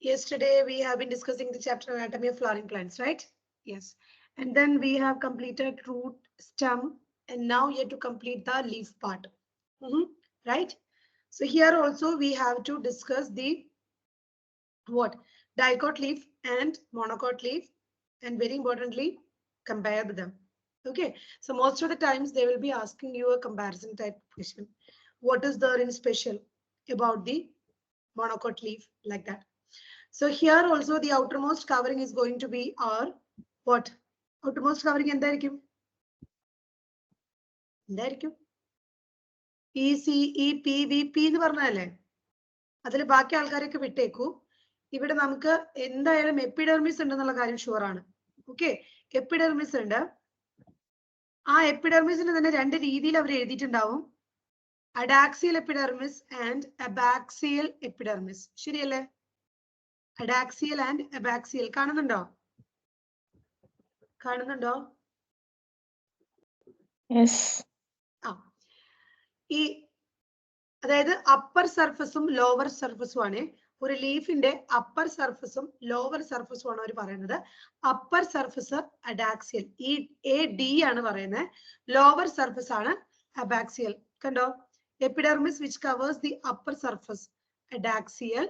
Yesterday we have been discussing the chapter anatomy of flowering plants, right? Yes. And then we have completed root, stem, and now you have to complete the leaf part. Right? So here also we have to discuss the what? Dicot leaf and monocot leaf, and very importantly, compare them. Okay. So most of the times they will be asking you a comparison type question. What is there in special about the monocot leaf, like that? So here also the outermost covering is going to be our what? Outermost covering എന്തായിരിക്കും? എന്തായിരിക്കും? ECEPVP എന്ന് പറഞ്ഞല്ലേ? അതിൽ ബാക്കി ആൾക്കാരൊക്കെ വിട്ടേക്കൂ. ഇവിടെ നമുക്ക് എന്തായാലും എപ്പിഡെർമിസ് ഉണ്ടെന്നുള്ള കാര്യം ഷുവർ ആണ്. ഓക്കെ, എപ്പിഡെർമിസ് ഉണ്ട്. ആ എപ്പിഡെർമിസിന് തന്നെ രണ്ട് രീതിയിൽ അവർ എഴുതിയിട്ടുണ്ടാവും. അഡാക്സിയൽ എപ്പിഡെർമിസ് ആൻഡ് അബാക്സിയൽ എപ്പിഡെർമിസ്. ശരിയല്ലേ? അഡാക്സിയൽ ആൻഡ് അബാക്സിയൽ കാണുന്നുണ്ടോ? കാണുന്നുണ്ടോ? ഈ അതായത് അപ്പർ സർഫസും ലോവർ സർഫസും ആണ്. ഒരു ലീഫിന്റെ അപ്പർ സർഫസും ലോവർ സർഫസും ആണ് അവർ പറയുന്നത്. അപ്പർ സർഫസ് അഡാക്സിയൽ, ഈ AD ആണ് പറയുന്നത്. ലോവർ സർഫസ് ആണ് അബാക്സിയൽ. കണ്ടോ? Epidermis which covers the upper surface adaxial,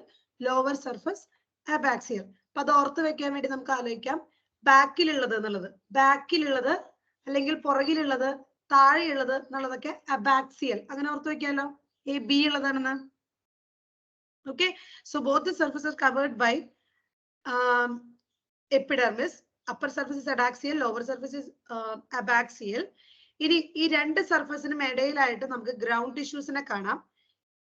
lower surface abaxial. അപ്പൊ അത് ഓർത്ത് വെക്കാൻ വേണ്ടി നമുക്ക് ആലോചിക്കാം. ബാക്കിലുള്ളത് എന്നുള്ളത്, ബാക്കിലുള്ളത് അല്ലെങ്കിൽ പുറകിലുള്ളത്, താഴെയുള്ളത് എന്നുള്ളതൊക്കെ അബാക്സിയൽ. അങ്ങനെ ഓർത്ത് വെക്കാമല്ലോ. AB ഉള്ളതാണെന്ന്. Okay, so both the surfaces are covered by epidermis. Upper surface is adaxial, lower surface is abaxial. ഇനി ഈ രണ്ട് സർഫസിനും ഇടയിലായിട്ട് നമുക്ക് ഗ്രൗണ്ട് ടിഷ്യൂസിനെ കാണാം.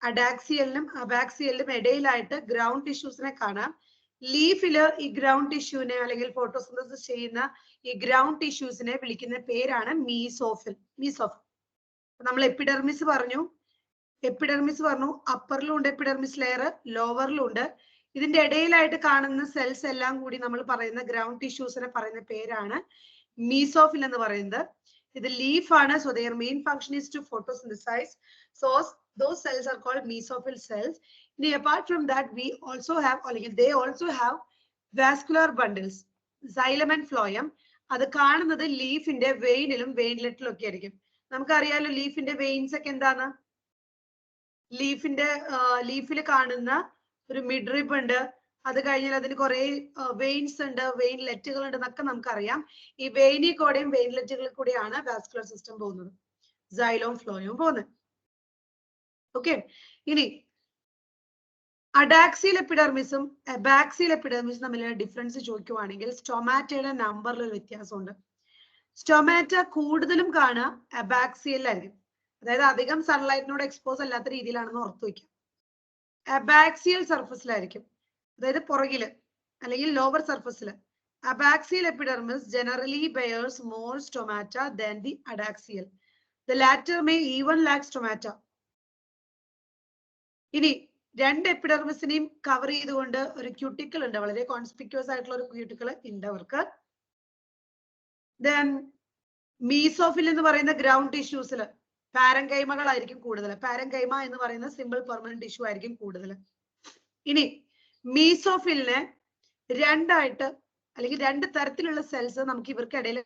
അഡാക്സിയലിനും അബാക്സിയലിനും ഇടയിലായിട്ട് ഗ്രൗണ്ട് ടിഷ്യൂസിനെ കാണാം. ലീഫില് ഈ ഗ്രൗണ്ട് ടിഷ്യൂവിനെ അല്ലെങ്കിൽ ഫോട്ടോസിന്തസിസ് ചെയ്യുന്ന ഈ ഗ്രൗണ്ട് ടിഷ്യൂസിനെ വിളിക്കുന്ന പേരാണ് മീസോഫിൽ. മീസോഫിൽ. നമ്മൾ എപ്പിഡെർമിസ് പറഞ്ഞു, അപ്പറിലും ഉണ്ട് എപ്പിഡെർമിസ് ലെയർ, ലോവറിലും ഉണ്ട്. ഇതിന്റെ ഇടയിലായിട്ട് കാണുന്ന സെൽസ് എല്ലാം കൂടി നമ്മൾ പറയുന്ന ഗ്രൗണ്ട് ടിഷ്യൂസിനെ പറയുന്ന പേരാണ് മീസോഫിൽ എന്ന് പറയുന്നത്. ഇത് ലീഫ് ആണ്. So their main function is to photosynthesize. So those cells are called mesophil cells. ഇനി apart from that we also have, അല്ലെങ്കിൽ they also have vascular bundles, xylem and phloem. അത് കാണുന്നത് ലീഫിന്റെ വെയിനിലും വെയിൻലെറ്റിലും ഒക്കെ ആയിരിക്കും. നമുക്കറിയാലോ ലീഫിന്റെ വെയിൻസ് ഒക്കെ എന്താണ്. ലീഫിൽ കാണുന്ന ഒരു മിഡ്രിബ് ഉണ്ട്, അത് കഴിഞ്ഞാൽ അതിന് കുറെ വെയിൻസ് ഉണ്ട്, വെയിൻലെറ്റുകൾ ഉണ്ട് എന്നൊക്കെ നമുക്കറിയാം. ഈ വെയിനിൽ കൂടെയും വെയിൻലെറ്റുകളിൽ കൂടെയാണ് വാസ്കുലർ സിസ്റ്റം പോകുന്നത്, സൈലോം ഫ്ലോയും പോകുന്നത്. ഓക്കെ, ഇനി അഡാക്സിയൽ എപ്പിഡെർമിസും അബാക്സിയൽ എപ്പിഡെർമിസും തമ്മിലുള്ള ഡിഫറൻസ് ചോദിക്കുവാണെങ്കിൽ സ്റ്റൊമാറ്റയുടെ നമ്പറിൽ ഒരു വ്യത്യാസമുണ്ട്. സ്റ്റൊമാറ്റ കൂടുതലും കാണുക അബാക്സിയലിലായിരിക്കും, അതായത് അധികം സൺലൈറ്റിനോട് എക്സ്പോസ് അല്ലാത്ത രീതിയിലാണെന്ന് ഓർത്തു വയ്ക്കാം. അബാക്സിയൽ സർഫസിലായിരിക്കും, അതായത് പുറകില് അല്ലെങ്കിൽ ലോവർ സർഫസിൽ. Abaxial epidermis generally bears more stomata than the adaxial. The latter may even lack stomata. ഇനി രണ്ട് എപ്പിഡെർമിസിനെയും കവർ ചെയ്തുകൊണ്ട് ഒരു ക്യൂട്ടിക്കിൾ ഉണ്ട്, വളരെ കോൺസ്പിക്യൂസ് ആയിട്ടുള്ള ഒരു ക്യൂട്ടിക്കിൾ ഉണ്ട് അവർക്ക്. ദെൻ മീസോഫിൽ എന്ന് പറയുന്ന ഗ്രൗണ്ട് ടിഷ്യൂസിൽ പാരങ്കൈമകളായിരിക്കും കൂടുതൽ. പാരങ്കൈമ എന്ന് പറയുന്ന സിമ്പിൾ പെർമനന്റ് ടിഷ്യൂ ആയിരിക്കും കൂടുതൽ. ഇനി മീസോഫിലിനെ രണ്ടായിട്ട് അല്ലെങ്കിൽ രണ്ട് തരത്തിലുള്ള സെൽസ് നമുക്ക് ഇവർക്കിടയിൽ,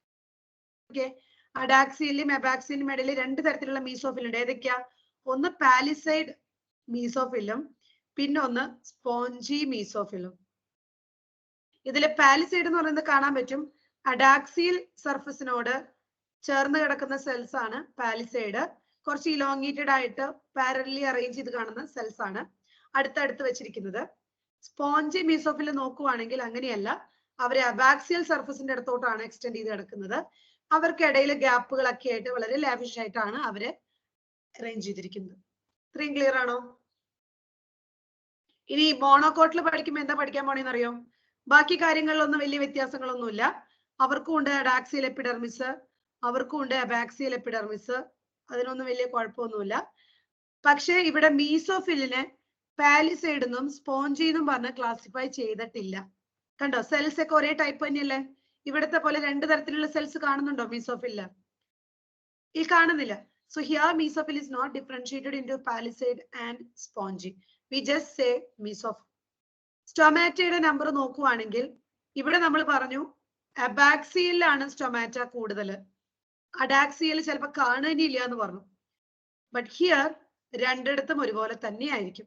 അഡാക്സിയലിനും അബാക്സിയലിനും ഇടയിൽ രണ്ട് തരത്തിലുള്ള മീസോഫിൽ ഉണ്ട്. ഏതൊക്കെയാ? ഒന്ന് പാലിസൈഡ് മീസോഫിലും പിന്നെ ഒന്ന് സ്പോഞ്ചി മീസോഫിലും. ഇതില് പാലിസൈഡ് എന്ന് പറയുന്നത് കാണാൻ പറ്റും, അഡാക്സിയൽ സർഫസിനോട് ചേർന്ന് കിടക്കുന്ന സെൽസ് ആണ് പാലിസൈഡ്. കുറച്ച് ഇലോങ്ങേറ്റഡ് ആയിട്ട് പാരലലി അറേഞ്ച് ചെയ്ത് കാണുന്ന സെൽസ് ആണ് അടുത്തടുത്ത് വെച്ചിരിക്കുന്നത്. സ്പോഞ്ചി മീസോഫിൽ നോക്കുവാണെങ്കിൽ അങ്ങനെയല്ല, അവര് അബാക്സിയൽ സർഫസിന്റെ അടുത്തോട്ടാണ് എക്സ്റ്റെൻഡ് ചെയ്ത് കിടക്കുന്നത്. അവർക്കിടയിൽ ഗ്യാപ്പുകളൊക്കെ ആയിട്ട് വളരെ ലാവിഷ് ആയിട്ടാണ് അവര് അറേഞ്ച് ചെയ്തിരിക്കുന്നത്. ഇത്രയും ക്ലിയർ ആണോ? ഇനി മോണോകോട്ടിൽ പഠിക്കുമ്പോൾ എന്താ പഠിക്കാൻ പോണെന്ന് അറിയോ? ബാക്കി കാര്യങ്ങളിലൊന്നും വലിയ വ്യത്യാസങ്ങളൊന്നുമില്ല. അവർക്കും ഉണ്ട് അഡാക്സിയൽ എപ്പിഡെർമിസ്, അവർക്കും ഉണ്ട് അബാക്സിയൽ എപ്പിഡെർമിസ്, അതിനൊന്നും വലിയ കുഴപ്പമൊന്നുമില്ല. പക്ഷെ ഇവിടെ മീസോഫിലിനെ പാലിസൈഡ് എന്നും സ്പോഞ്ചി എന്നും പറഞ്ഞ് ക്ലാസിഫൈ ചെയ്തിട്ടില്ല. കണ്ടോ, സെൽസ് ഒക്കെ ഒരേ ടൈപ്പ് തന്നെയല്ലേ? ഇവിടത്തെ പോലെ രണ്ട് തരത്തിലുള്ള സെൽസ് കാണുന്നുണ്ടോ മീസോഫിലില്? ഈ കാണുന്നില്ല. So here mesophil is not differentiated into palisade and spongy. We just say mesophil. സ്റ്റൊമാറ്റയുടെ നമ്പർ നോക്കുവാണെങ്കിൽ ഇവിടെ നമ്മൾ പറഞ്ഞു അബാക്സിയലിലാണ് സ്റ്റൊമാറ്റ കൂടുതൽ, അഡാക്സിയൽ ചിലപ്പോൾ കാണുന്നില്ല എന്ന് പറഞ്ഞു. ബട്ട് ഹിയർ രണ്ടിടത്തും ഒരുപോലെ തന്നെയായിരിക്കും.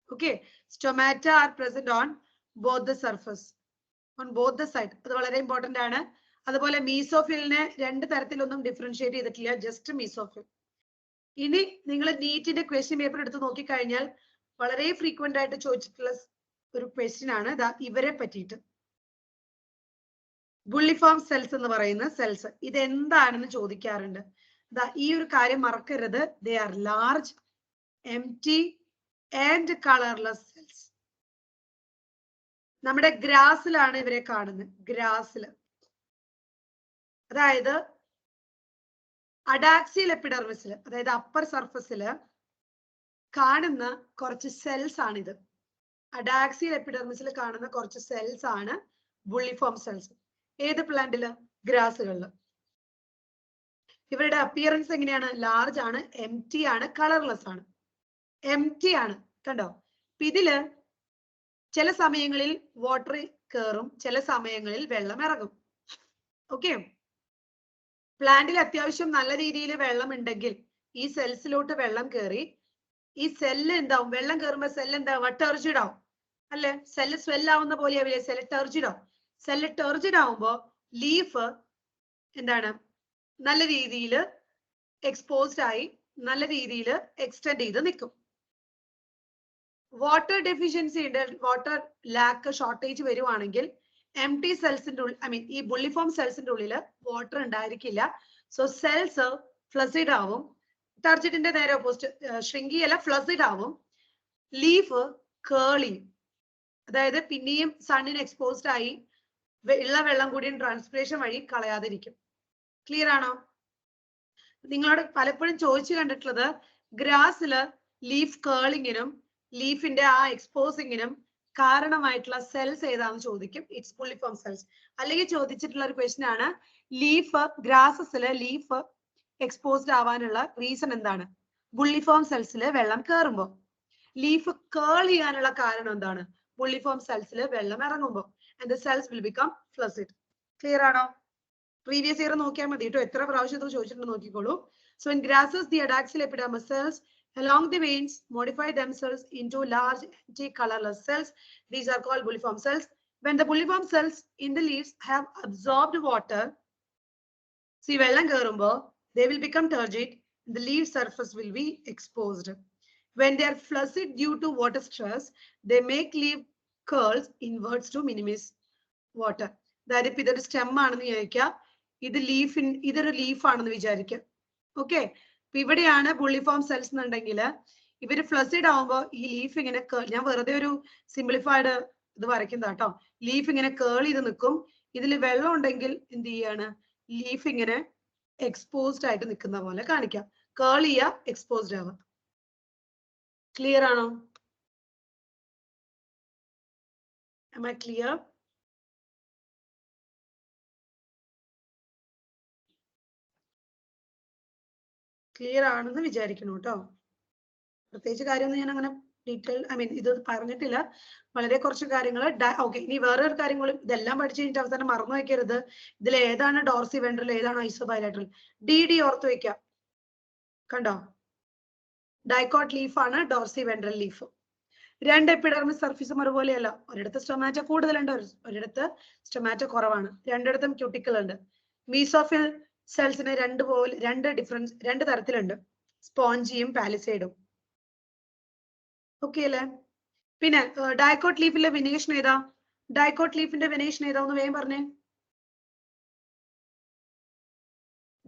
Okay, stomata R present on both the surface, on both the side. അത് വളരെ ഇമ്പോർട്ടന്റ് ആണ്. അതുപോലെ മീസോഫിലിനെ രണ്ട് തരത്തിലൊന്നും ഡിഫറൻഷിയേറ്റ് ചെയ്തിട്ടില്ല, ജസ്റ്റ് മീസോഫിൽ. ഇനി നിങ്ങൾ നീറ്റിന്റെ ക്വസ്റ്റ്യൻ പേപ്പർ എടുത്ത് നോക്കിക്കഴിഞ്ഞാൽ വളരെ ഫ്രീക്വന്റ് ആയിട്ട് ചോദിച്ചിട്ടുള്ള ഒരു ക്വസ്റ്റ്യൻ ആണ് ഇവരെ പറ്റിയിട്ട്. ബുള്ളിഫോം സെൽസ് എന്ന് പറയുന്ന സെൽസ് ഇത് എന്താണെന്ന് ചോദിക്കാറുണ്ട്. ഈ ഒരു കാര്യം മറക്കരുത്. They are large, empty and colourless cells. നമ്മുടെ ഗ്രാസിലാണ് ഇവരെ കാണുന്നത്. ഗ്രാസില്, അതായത് അഡാക്സിയൽ എപ്പിഡെർമിസിൽ, അതായത് അപ്പർ സർഫസില് കാണുന്ന കുറച്ച് സെൽസ് ആണിത്. അഡാക്സിയൽ എപ്പിഡെർമിസിൽ കാണുന്ന കുറച്ച് സെൽസ് ആണ് ബുള്ളിഫോം സെൽസ്. ഏത് പ്ലാന്റില്? ഗ്രാസുകളില്. ഇവരുടെ അപ്പിയറൻസ് എങ്ങനെയാണ്? ലാർജ് ആണ്, എംപ്റ്റി ആണ്, കളർലെസ് ആണ്. എംപ്റ്റി ആണ്, കണ്ടോ? ഇതില് ചില സമയങ്ങളിൽ വാട്ടർ കയറും, ചില സമയങ്ങളിൽ വെള്ളം ഇറങ്ങും. ഓക്കെ, പ്ലാന്റിൽ അത്യാവശ്യം നല്ല രീതിയിൽ വെള്ളം ഉണ്ടെങ്കിൽ ഈ സെൽസിലോട്ട് വെള്ളം കയറി ഈ സെല്ല് എന്താവും? വെള്ളം കയറുമ്പോ സെല്ല് എന്താവും? ടെർജിഡ് ആവും അല്ലെ? സെല്ല് സ്വെല്ലാവുന്ന പോലെയാവില്ലേ? സെല്ല് ടെർജിഡ് ആവും. സെല്ല് ടെർജിഡ് ആവുമ്പോ ലീഫ് എന്താണ്? നല്ല രീതിയിൽ എക്സ്പോസ്ഡ് ആയി നല്ല രീതിയിൽ എക്സ്റ്റെൻഡ് ചെയ്ത് നിൽക്കും. വാട്ടർ ഡെഫിഷ്യൻസി ഉണ്ട്, വാട്ടർ ലാക്ക് ഷോർട്ടേജ് വരുവാണെങ്കിൽ എംപ്റ്റി സെൽസിന്റെ ഉള്ളിൽ, ഐ മീൻ ഈ ബുള്ളിഫോം സെൽസിന്റെ ഉള്ളിൽ വാട്ടർ ഉണ്ടായിരിക്കില്ല. സോ സെൽസ് ഫ്ലസിഡ് ആവും. ടെർജിഡിന്റെ നേരെ ഓപ്പോസിറ്റ്, ഷ്രിങ്കി അല്ല, ഫ്ലസിഡ് ആവും. ലീഫ് കേളി, അതായത് പിന്നെയും സണ്ണിന് എക്സ്പോസ്ഡ് ആയി ഉള്ള വെള്ളം കൂടി ട്രാൻസ്പിറേഷൻ വഴി കളയാതിരിക്കും. ക്ലിയർ ആണോ? നിങ്ങളോട് പലപ്പോഴും ചോദിച്ചു കണ്ടിട്ടുള്ളത് ഗ്രാസില് ലീഫ് കേളിങ്ങിനും ലീഫിന്റെ ആ എക്സ്പോസിങ്ങിനും കാരണമായിട്ടുള്ള സെൽസ് ഏതാണെന്ന് ചോദിക്കും. It's bulliform cells. അല്ലെങ്കിൽ ചോദിച്ചിട്ടുള്ള ഒരു ക്വസ്റ്റ്യൻ ആണ്, ലീഫ് ഗ്രാസസില് ലീഫ് എക്സ്പോസ്ഡ് ആവാനുള്ള റീസൺ എന്താണ്? ബുള്ളിഫോം സെൽസിൽ വെള്ളം കയറുമ്പോ. ലീഫ് കേൾ ചെയ്യാനുള്ള കാരണം എന്താണ്? ബുള്ളിഫോം സെൽസിൽ വെള്ളം ഇറങ്ങുമ്പോ. And the cells will become flaccid. Clear ആണോ? പ്രീവിയസ് ഇയർ നോക്കിയാൽ മതി കേട്ടോ, എത്ര പ്രാവശ്യം ചോദിച്ചിട്ടുണ്ട് നോക്കിക്കോളൂ. So in grasses the adaxial epidermis cells along the veins modify themselves into large empty colorless cells. These are called bulliform cells. When the bulliform cells in the leaves have absorbed water, see വെള്ളം കയറുമ്പോ they will become turgid. The leaf surface will be exposed. When they are flaccid due to water stress, they make leaf curls inwards to minimize water. അതായത് ഇപ്പൊ ഇതൊരു stem ആണെന്ന് വിചാരിക്കുക, ഇതൊരു leaf ആണെന്ന് വിചാരിക്കുക. ഓക്കെ, ഇപ്പൊ ഇവിടെയാണ് ബുള്ളിഫോം സെൽസ് എന്നുണ്ടെങ്കിൽ ഇവര് ഫ്ലസിഡ് ആവുമ്പോ ഈ ലീഫ് ഇങ്ങനെ, ഞാൻ വെറുതെ ഒരു സിംപ്ലിഫൈഡ് ഇത് വരയ്ക്കുന്ന കേട്ടോ, ലീഫ് ഇങ്ങനെ കേൾ ചെയ്ത് നിൽക്കും. ഇതിൽ വെള്ളം ഉണ്ടെങ്കിൽ എന്ത് ചെയ്യാണ്? ലീഫ് ഇങ്ങനെ എക്സ്പോസ്ഡ് ആയിട്ട് നിൽക്കുന്ന പോലെ കാണിക്കാം. കേൾ ചെയ്യുക, എക്സ്പോസ്ഡ് ആവുക. ക്ലിയർ ആണോ? Am I clear? ക്ലിയർ ആണെന്ന് വിചാരിക്കണം കേട്ടോ. പ്രത്യേകിച്ച് കാര്യമൊന്നും ഞാൻ അങ്ങനെ ഡീറ്റെയിൽ, ഐ മീൻ ഇത് പറഞ്ഞിട്ടില്ല, വളരെ കുറച്ച് കാര്യങ്ങൾ. ഓക്കെ, ഇനി വേറൊരു കാര്യങ്ങളും ഇതെല്ലാം പഠിച്ചു കഴിഞ്ഞിട്ട് അവസാനം മറന്നു വയ്ക്കരുത്. ഇതിൽ ഏതാണ് ഡോർസി വെൻട്രൽ, ഏതാണ് ഐസോബൈലാറ്ററൽ. ഡി ഓർത്ത് വെക്കാം. കണ്ടോ? ഡൈക്കോട്ട് ലീഫ് ആണ് ഡോർസി വെൻട്രൽ ലീഫ്. രണ്ട് എപ്പിഡെർമിസ് സർഫീസും ഒരുപോലെയല്ല. ഒരിടത്ത് സ്റ്റൊമാറ്റ കൂടുതലുണ്ട്, ഒരിടത്ത് സ്റ്റൊമാറ്റ കുറവാണ്. രണ്ടിടത്തും ക്യൂട്ടിക്കൽ ഉണ്ട്. മീസോഫിൽ സെൽസിന് രണ്ട് തരത്തിലുണ്ട്, സ്പോഞ്ചിയും പാലിസൈഡും. ഓക്കെ അല്ലേ? പിന്നെ ഡൈക്കോട്ട് ലീഫിലെ വെനേഷൻ ഏതാ? ഡൈക്കോട്ട് ലീഫിന്റെ വെനേഷൻ ഏതാ ഒന്ന് വേഗം പറഞ്ഞേ.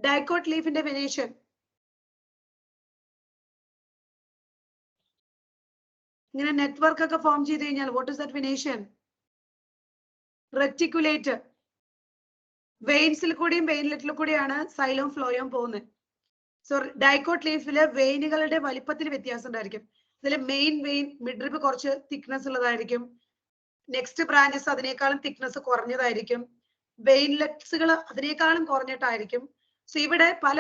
ഡൈക്കോട്ട് ലീഫിന്റെ വെനേഷൻ ഇങ്ങനെ നെറ്റ്വർക്ക് ഒക്കെ ഫോം ചെയ്ത് കഴിഞ്ഞാൽ what is that venation? Reticulate. വെയിൻസിൽ കൂടിയും വെയിൻലെറ്റിൽ കൂടിയാണ് സൈലോം ഫ്ലോയും പോകുന്നത്. സോ ഡൈക്കോട്ട് ലീഫില് വെയിനുകളുടെ വലിപ്പത്തിൽ വ്യത്യാസം ഉണ്ടായിരിക്കും. ഇതിൽ മെയിൻ വെയിൻ മിഡ്രിബ് കുറച്ച് തിക്നെസ് ഉള്ളതായിരിക്കും. നെക്സ്റ്റ് ബ്രാഞ്ചസ് അതിനേക്കാളും തിക്നെസ് കുറഞ്ഞതായിരിക്കും. വെയിൻലെറ്റ്സുകൾ അതിനേക്കാളും കുറഞ്ഞിട്ടായിരിക്കും. സോ ഇവിടെ പല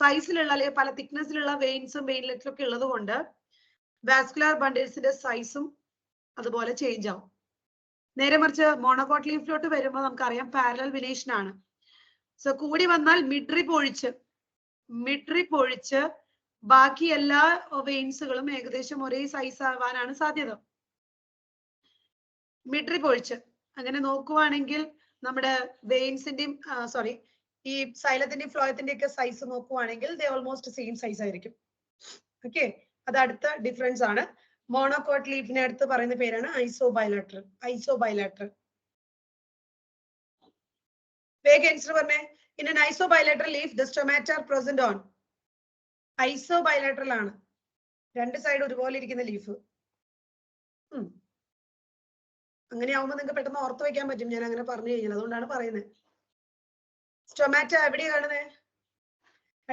സൈസിലുള്ള അല്ലെങ്കിൽ പല തിക്നെസ്സിലുള്ള വെയിൻസും വെയിൻലെറ്റ്സും ഒക്കെ ഉള്ളത് കൊണ്ട് വാസ്കുലർ ബണ്ടിൽസിന്റെ സൈസും അതുപോലെ ചേഞ്ച് ആവും. നേരെ മറിച്ച് മോണോകോട്ട് ലീഫിലോട്ട് വരുമ്പോൾ നമുക്കറിയാം പാരലൽ വിനേഷൻ ആണ്. സോ കൂടി വന്നാൽ മിഡ്രിപ്പ് ഒഴിച്ച് ബാക്കി എല്ലാ വെയിൻസുകളും ഏകദേശം ഒരേ സൈസ് ആവാനാണ് സാധ്യത. മിഡ്രിപ്പ് ഒഴിച്ച് അങ്ങനെ നോക്കുവാണെങ്കിൽ നമ്മുടെ വെയിൻസിന്റെയും ഈ സൈലത്തിന്റെയും ഫ്ലോയത്തിന്റെ ഒക്കെ സൈസ് നോക്കുവാണെങ്കിൽ ദേ ഓൾമോസ്റ്റ് സെയിം സൈസ് ആയിരിക്കും. ഓക്കെ, അത് അടുത്ത ഡിഫറൻസ് ആണ്. മോണോകോട്ട് ലീഫിനെ അടുത്ത് പറയുന്ന പേരാണ് ഐസോബൈലാറ്ററൽ. വേഗം ആൻസർ പറഞ്ഞേ. In an isobilateral leaf the stomata are present on. ഐസോബൈലാറ്ററൽ ആണ്, രണ്ട് സൈഡ് ഒരുപോലെ ഇരിക്കുന്ന ലീഫ്. അങ്ങനെ ആവുമ്പോൾ നിങ്ങൾക്ക് പെട്ടെന്ന് ഓർത്ത് വെക്കാൻ പറ്റും ഞാൻ അങ്ങനെ പറഞ്ഞു കഴിഞ്ഞാൽ, അതുകൊണ്ടാണ് പറയുന്നത്. സ്റ്റൊമാറ്റ എവിടെയാണ് കാണുന്നത്?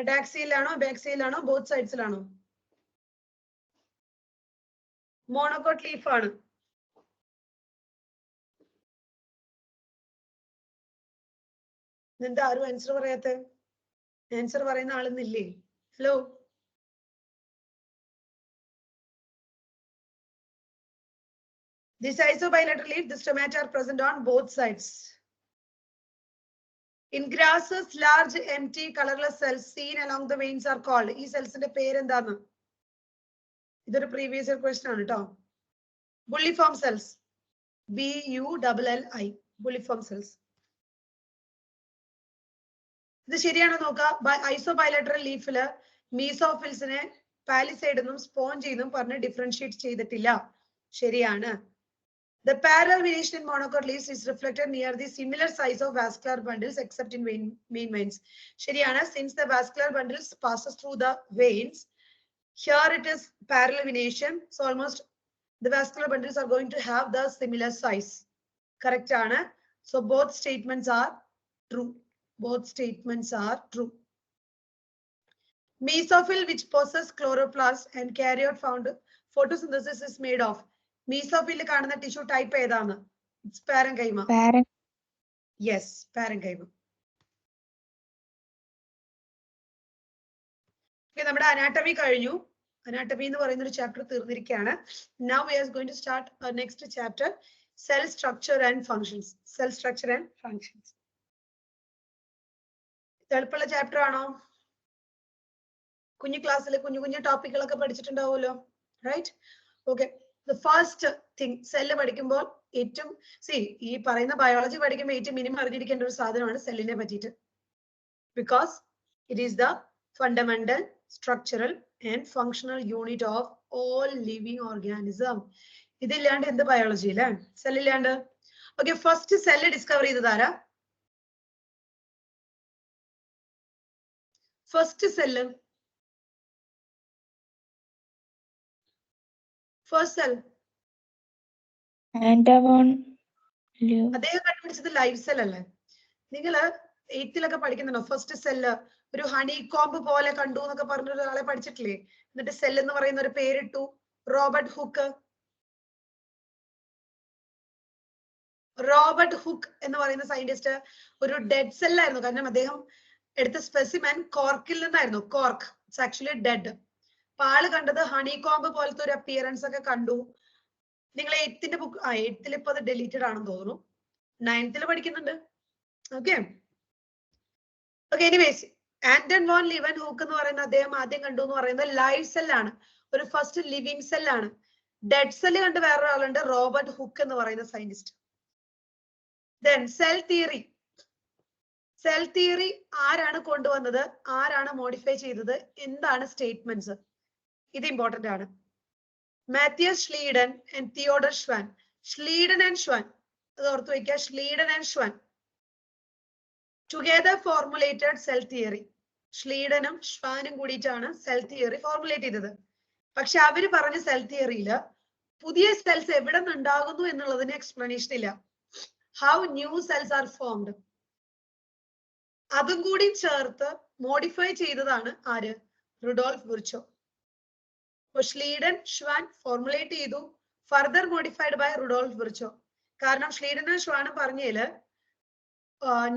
അഡാക്സിയിലാണോ ബാക്സിയിലാണോ ബോത്ത് സൈഡ്സിലാണോ? മോണോകോട്ട് ലീഫ് ആണ്. എന്താ ആരും ആൻസർ പറയാത്ത? ആൻസർ പറയുന്ന ആളൊന്നില്ലേ? Hello, this isobilateral leaf, the stomata are present on both sides. In grasses, large empty colorless cells seen along the veins are called. ഈ സെൽസിന്റെ പേര് എന്താണ്? ഇതൊരു പ്രീവിയസ് ഇയർ ക്വസ്റ്റ്യൻ ആണ് കേട്ടോ. Bulliform cells, BULLI, bulliform cells. ഇത് ശരിയാണോ നോക്കുക. ഐസോബൈലാറ്ററൽ ലീഫില് മീസോഫിൽസിനെ palisade എന്നും സ്പോഞ്ച് എന്നും പറഞ്ഞ് ഡിഫറൻഷിയേറ്റ് ചെയ്തിട്ടില്ല. ശരിയാണ്. The parallel venation in monocot leaves is reflected near the similar size of vascular bundles except in main veins. ശരിയാണ്. Since the vascular bundles passes through the veins, here it is parallel venation. So almost the vascular bundles are going to have the similar size. Correct ആണ്. So both statements are true. Mesophil, which possesses chloroplast and karyote found photosynthesis is made of. Mesophil കാണുന്ന tissue type ഏതാണ്? It's parenchyma. Yes, parenchyma. Okay, നമ്മുടെ anatomy കഴിഞ്ഞു. Anatomy എന്ന് പറയുന്ന ഒരു chapter തീർന്നിരിക്കുകയാണ്. Now we are going to start our next chapter, cell structure and functions. എളുപ്പമുള്ള chapter ആണോ? കുഞ്ഞു ക്ലാസ്സിൽ കുഞ്ഞു ടോപ്പിക്കുകളൊക്കെ പഠിച്ചിട്ടുണ്ടാവുമല്ലോ, right? Okay, the first thing, cell പഠിക്കുമ്പോൾ ഏറ്റവും ഈ പറയുന്ന ബയോളജി പഠിക്കുമ്പോൾ ഏറ്റവും മിനിമം അറിഞ്ഞിരിക്കേണ്ട ഒരു സാധനമാണ് സെല്ലിനെ പറ്റിയിട്ട്. Because it is the fundamental structural and functional unit of all living organism. ഇതില്ലാണ്ട് എന്ത് ബയോളജി അല്ലേ? സെല്ലില്ലാണ്ട്. ഓക്കെ, ഫസ്റ്റ് സെല്ല് ഡിസ്കവർ ചെയ്തതാരാ? ഫസ്റ്റ് സെല്ല്, ഫസ്റ്റ് സെൽ അദ്ദേഹം കണ്ടുപിടിച്ചത് ലൈവ് സെൽ അല്ലേ? നിങ്ങള് 8th പഠിക്കുന്നുണ്ടോ? ഫസ്റ്റ് സെല്ല് ഒരു ഹണി കോംബ് പോലെ കണ്ടു എന്നൊക്കെ പറഞ്ഞ ഒരാളെ പഠിച്ചിട്ടില്ലേ? എന്നിട്ട് സെൽ എന്ന് പറയുന്ന ഒരു പേരിട്ടു, റോബർട്ട് ഹുക്ക്. എന്ന് പറയുന്ന സയന്റിസ്റ്റ് ഒരു ഡെഡ് സെല്ലായിരുന്നു. കാരണം അദ്ദേഹം എടുത്ത സ്പെസിമെൻ കോർക്കിൽ നിന്നായിരുന്നു. Cork it's actually dead. അപ്പൊ ആള് കണ്ടത് ഹണി കോംബ് പോലത്തെ ഒരു അപ്പിയറൻസ് ഒക്കെ കണ്ടു. നിങ്ങൾ 8th ബുക്ക് 8th ഇപ്പൊ അത് ഡെലീറ്റഡ് ആണെന്ന് തോന്നുന്നു. 9th പഠിക്കുന്നുണ്ട്. Okay, anyways Anton von Leeuwenhoek എന്ന് പറയുന്ന അദ്ദേഹം ആദ്യം കണ്ടു എന്ന് പറയുന്നത് ലൈവ് സെല്ലാണ്, ഒരു ഫസ്റ്റ് ലിവിങ് സെല്ലാണ്. ഡെഡ് സെല്ല് കണ്ട് വേറൊരാളുണ്ട്, റോബർട്ട് ഹുക്ക് എന്ന് പറയുന്ന സയന്റിസ്റ്റ്. ദെൻ സെൽ തിയറി ആരാണ് കൊണ്ടുവന്നത്, ആരാണ് മോഡിഫൈ ചെയ്തത്, എന്താണ് സ്റ്റേറ്റ്മെന്റ്സ്? ഇത് ഇമ്പോർട്ടന്റ് ആണ്. Matthias Schleiden and Theodor Schwann. Schleiden and Schwann, അത് ഓർത്ത് വയ്ക്കുക. Schleiden and Schwann together formulated cell theory. ഷ്ലീഡനും ഷ്വാനും കൂടിയിട്ടാണ് സെൽ തിയറി ഫോർമുലേറ്റ് ചെയ്തത്. പക്ഷെ അവര് പറഞ്ഞ സെൽ തിയറിയില് പുതിയ സെൽസ് എവിടെ നിന്നുണ്ടാകുന്നു എന്നുള്ളതിന് എക്സ്പ്ലനേഷൻ ഇല്ല. How new cells are formed, അതും കൂടി ചേർത്ത് മോഡിഫൈ ചെയ്തതാണ് ആര്? Rudolf Virchow. Schleiden Schwann formulate ചെയ്തു, further modified by Rudolf Virchow. കാരണം ഷ്ലീഡനും ഷ്വാനും പറഞ്ഞതില്